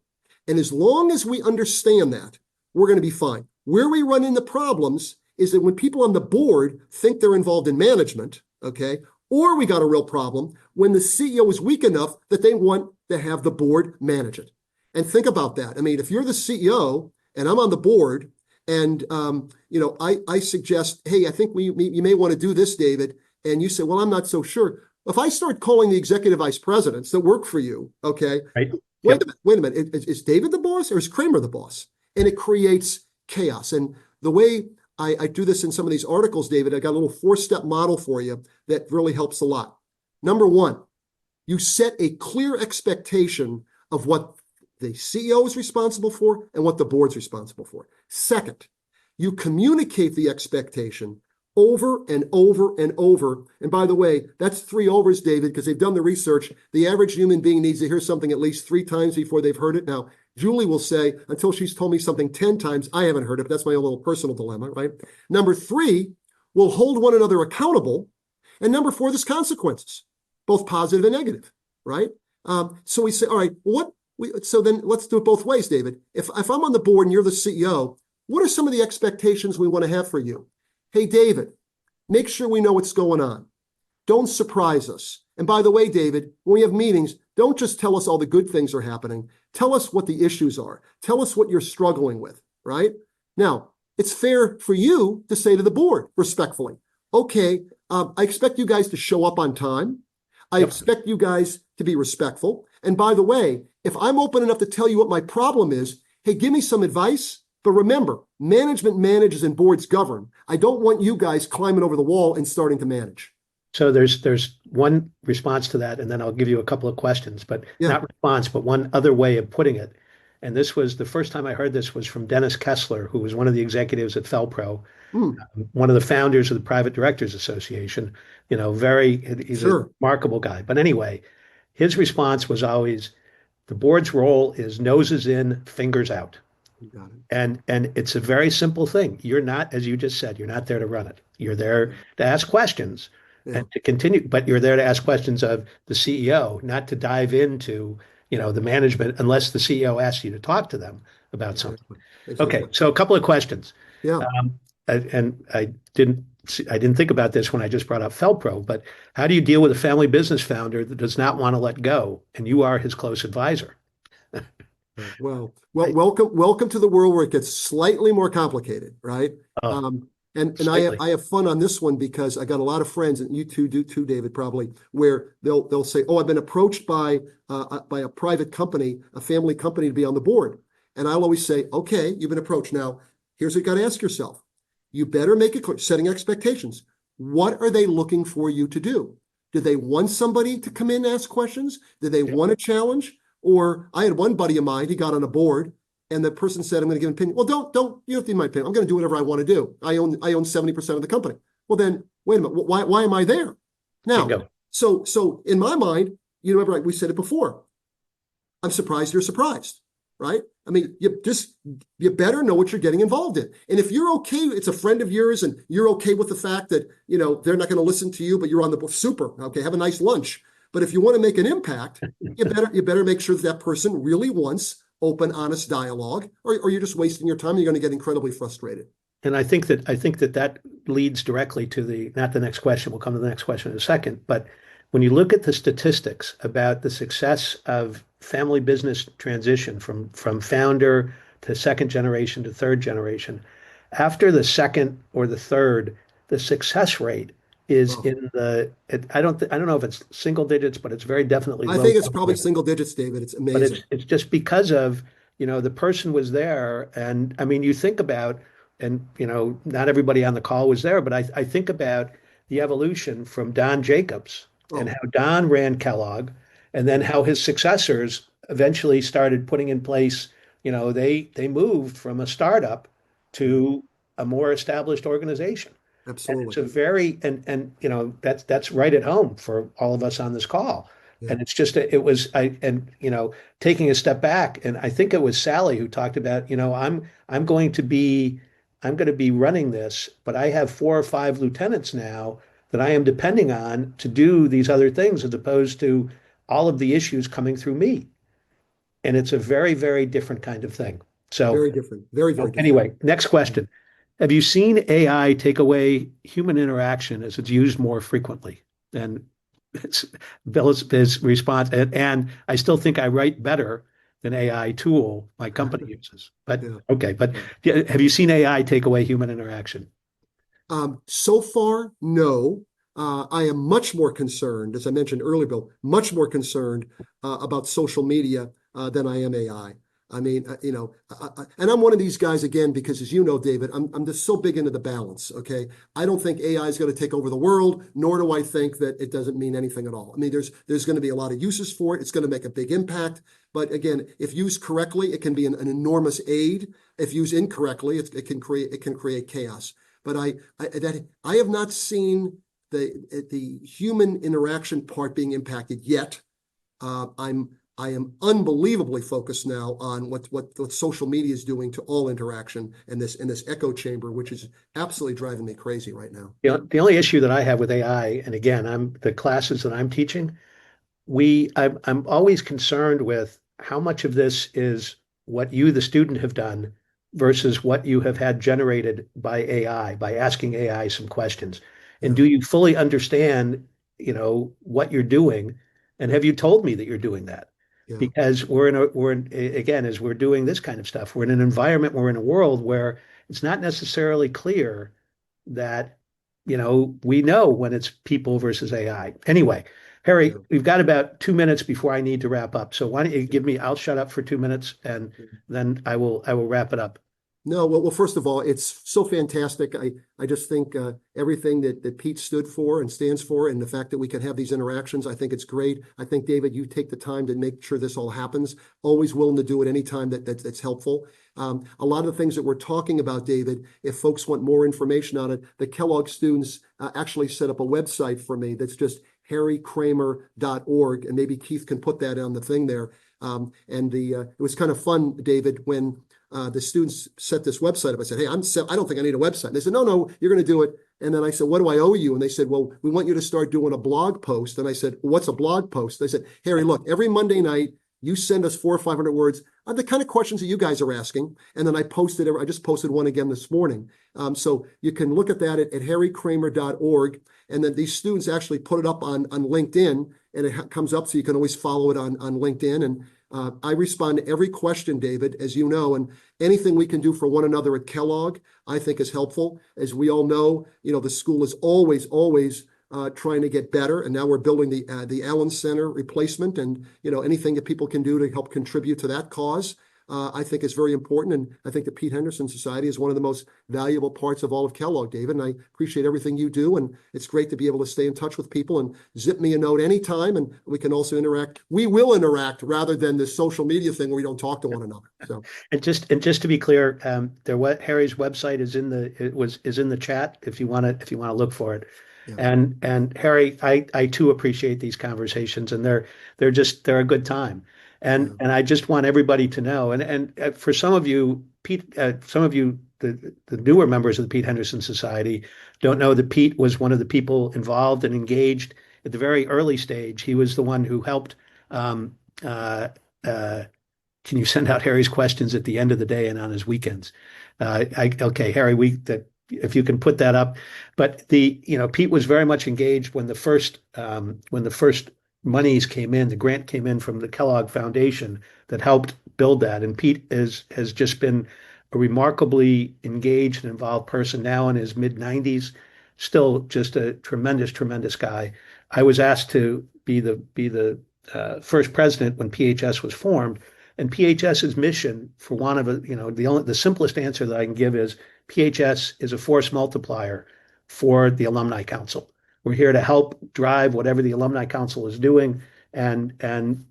And as long as we understand that, we're going to be fine. Where we run into problems is that when people on the board think they're involved in management, okay, or we got a real problem when the CEO is weak enough that they want to have the board manage it. And think about that. I mean, if you're the CEO and I'm on the board and, I suggest, hey, I think you may want to do this, David. And you say, well, I'm not so sure. If I start calling the executive vice presidents that work for you, okay, Right? wait a minute. Is David the boss or is Kraemer the boss? And it creates chaos. And the way I do this in some of these articles, David, I got a little 4-step model for you that really helps a lot. Number one, you set a clear expectation of what the CEO is responsible for and what the board's responsible for. Second, you communicate the expectation over and over and over. And by the way, that's 3 overs, David, because they've done the research. The average human being needs to hear something at least 3 times before they've heard it. Now, Julie will say, until she's told me something 10 times, I haven't heard it, but that's my own little personal dilemma, right? Number 3, we'll hold one another accountable. And number 4, there's consequences, both positive and negative, right? So we say, all right, so then let's do it both ways, David. If I'm on the board and you're the CEO, what are some of the expectations we want to have for you? Hey, David, make sure we know what's going on. Don't surprise us. And by the way, David, when we have meetings, don't just tell us all the good things are happening. Tell us what the issues are. Tell us what you're struggling with, right? Now, it's fair for you to say to the board respectfully, okay, I expect you guys to show up on time. I expect you guys to be respectful. And by the way, if I'm open enough to tell you what my problem is, hey, give me some advice. But remember, management manages and boards govern. I don't want you guys climbing over the wall and starting to manage. So there's one response to that, and then I'll give you a couple of questions, but Yeah. not response, but one other way of putting it. And this was the first time I heard this was from Dennis Kessler, who was one of the executives at Felpro, Mm, one of the founders of the Private Directors Association. He's a sure. remarkable guy. But anyway, his response was always the board's role is noses in, fingers out. You got it. And it's a very simple thing. You're not, as you just said, you're not there to run it. You're there to ask questions Yeah, and to continue, but you're there to ask questions of the CEO, not to dive into, the management unless the CEO asks you to talk to them about something. exactly. Okay, Exactly. so a couple of questions. Yeah. Um, and I didn't think about this when I just brought up Felpro, but how do you deal with a family business founder that does not want to let go and you are his close advisor? Well, welcome to the world where it gets slightly more complicated, right? Oh, And slightly. I have fun on this one because I got a lot of friends, and you two do too, David, probably, where they'll say, "Oh, I've been approached by a private company, a family company, to be on the board," and I'll always say, "Okay, you've been approached. Now, here's what you got to ask yourself. You better make it clear, setting expectations. What are they looking for you to do? Do they want somebody to come in and ask questions? Do they want a challenge?" Or I had one buddy of mine, he got on a board and the person said, "I'm going to give an opinion." Well, you don't need my opinion. I'm going to do whatever I want to do. I own 70% of the company. Well, then wait a minute. Why am I there? Now, Bingo. so in my mind, you remember we said it before. I'm surprised you're surprised, right? I mean, you better know what you're getting involved in. And if you're okay, it's a friend of yours and you're okay with the fact that, they're not going to listen to you, but you're on the board, super. Okay, have a nice lunch. But if you want to make an impact, you better make sure that person really wants open, honest dialogue, or you're just wasting your time. You're going to get incredibly frustrated. And I think that leads directly to not the next question. We'll come to the next question in a second. But when you look at the statistics about the success of family business transition from founder to second generation to third generation, after the second or the third, the success rate is Oh, in I don't know if it's single digits, but it's very definitely I low think it's double probably digits. single digits, David. It's But amazing. it's just because of, the person was there. And I mean, you think about, and not everybody on the call was there, but I think about the evolution from Don Jacobs and Oh, how Don ran Kellogg, and then how his successors eventually started putting in place, they moved from a startup yeah, to a more established organization. And it's absolutely. a very and that's right at home for all of us on this call. Yeah, And it's just it was I and taking a step back, and I think it was Sally who talked about, I'm going to be running this, but I have four or five lieutenants now that I am depending on to do these other things as opposed to all of the issues coming through me. And it's a very, very different kind of thing. So very different. Very, very different. anyway, next question. Have you seen AI take away human interaction as it's used more frequently? And it's Bill's response, and I still think I write better than AI tool my company uses. But Yeah. okay, but have you seen AI take away human interaction? So far, no. I am much more concerned, as I mentioned earlier, Bill, much more concerned about social media than I am AI. I mean, and I'm one of these guys again because, as you know, David, I'm just so big into the balance. Okay, I don't think AI is going to take over the world, nor do I think that it doesn't mean anything at all. I mean, there's going to be a lot of uses for it. It's going to make a big impact, but again, if used correctly, it can be an enormous aid. If used incorrectly, it can create chaos. But I have not seen the human interaction part being impacted yet. I am unbelievably focused now on what social media is doing to all interaction in this echo chamber, which is absolutely driving me crazy right now. The only issue that I have with AI, and again, the classes that I'm teaching, I'm always concerned with how much of this is what you, the student, have done versus what you have had generated by AI, by asking AI some questions. And Yeah, do you fully understand, what you're doing? And have you told me that you're doing that? yeah, Because again, as we're doing this kind of stuff, we're in an environment, we're in a world where it's not necessarily clear that, we know when it's people versus AI. Anyway, Harry, yeah. we've got about 2 minutes before I need to wrap up. So why don't you give me, I'll shut up for 2 minutes and then I will wrap it up. No, well, first of all, it's so fantastic. I just think everything that Pete stood for and stands for, and the fact that we can have these interactions, I think it's great. I think, David, you take the time to make sure this all happens. Always willing to do it anytime that's helpful. A lot of the things that we're talking about, David, if folks want more information on it, the Kellogg students actually set up a website for me that's just harrykraemer.org, and maybe Keith can put that on the thing there. It was kind of fun, David, when the students set this website up. I said, hey, I don't think I need a website. And they said, no, you're going to do it. And then I said, what do I owe you? And they said, well, we want you to start doing a blog post. And I said, well, what's a blog post? They said, Harry, look, every Monday night, you send us 400 or 500 words on the kind of questions that you guys are asking. And then I just posted one again this morning. So you can look at that at harrykraemer.org. And then these students actually put it up on LinkedIn, and it comes up so you can always follow it on LinkedIn. And I respond to every question, David, as you know, and anything we can do for one another at Kellogg, I think is helpful. As we all know, the school is always trying to get better. And now we're building the Allen Center replacement, and anything that people can do to help contribute to that cause, I think is very important. And I think the Pete Henderson Society is one of the most valuable parts of all of Kellogg, David. And I appreciate everything you do. And it's great to be able to stay in touch with people, and zip me a note anytime. And we can also interact. We will interact rather than this social media thing where we don't talk to one another. So, and just to be clear, Harry's website is in the chat if you want to look for it. yeah. And Harry, I too appreciate these conversations, and they're a good time. And I just want everybody to know, and for some of you, Pete, the newer members of the Pete Henderson Society don't know that Pete was one of the people involved and engaged at the very early stage. He was the one who helped. Can you send out Harry's questions at the end of the day and on his weekends? Okay, Harry, if you can put that up. But Pete was very much engaged when the first monies came in, the grant came in from the Kellogg Foundation that helped build that. And Pete has just been a remarkably engaged and involved person now in his mid-90s, still just a tremendous, tremendous guy. I was asked to be the first president when PHS was formed, and PHS's mission, for one of the simplest answer that I can give is PHS is a force multiplier for the Alumni Council. We're here to help drive whatever the Alumni Council is doing. And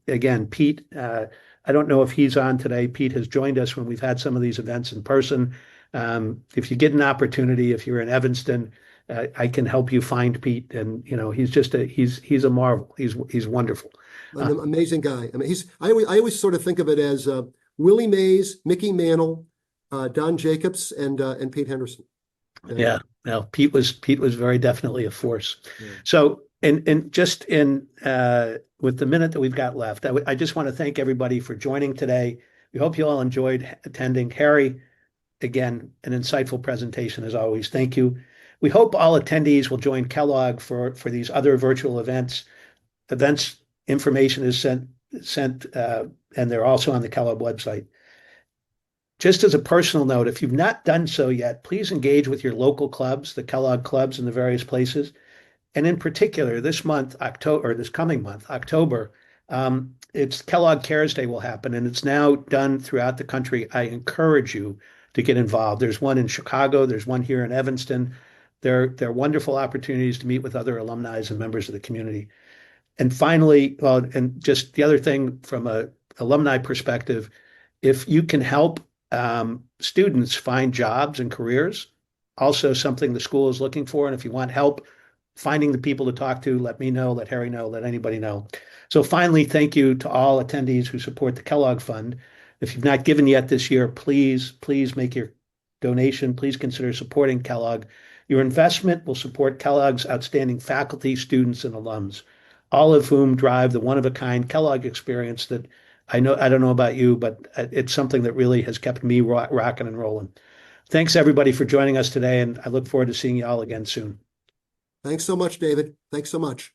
again, Pete, I don't know if he's on today. Pete has joined us when we've had some of these events in person. If you get an opportunity, if you're in Evanston, I can help you find Pete. And he's just he's a marvel. He's wonderful. An amazing guy. I mean, I always sort of think of it as Willie Mays, Mickey Mantle, Don Jacobs, and Pete Henderson. Yeah. No, Pete was very definitely a force. Yeah. So, with the minute that we've got left, I just want to thank everybody for joining today. We hope you all enjoyed attending. Harry, again, an insightful presentation as always. Thank you. We hope all attendees will join Kellogg for these other virtual events. Events information is sent, and they're also on the Kellogg website. Just as a personal note, if you've not done so yet, please engage with your local clubs, the Kellogg clubs in the various places. And in particular, this coming month, October, it's Kellogg Cares Day will happen, and it's now done throughout the country. I encourage you to get involved. There's one in Chicago. There's one here in Evanston. They're wonderful opportunities to meet with other alumni and members of the community. And finally, and just the other thing from a alumni perspective, if you can help students find jobs and careers, also something the school is looking for. And if you want help finding the people to talk to, let me know, let Harry know, let anybody know. So finally, thank you to all attendees who support the Kellogg Fund. If you've not given yet this year, please make your donation. Please consider supporting Kellogg. Your investment will support Kellogg's outstanding faculty, students, and alums, all of whom drive the one-of-a-kind Kellogg experience that I don't know about you, but it's something that really has kept me rocking and rolling. Thanks, everybody, for joining us today, and I look forward to seeing you all again soon. Thanks so much, David. Thanks so much.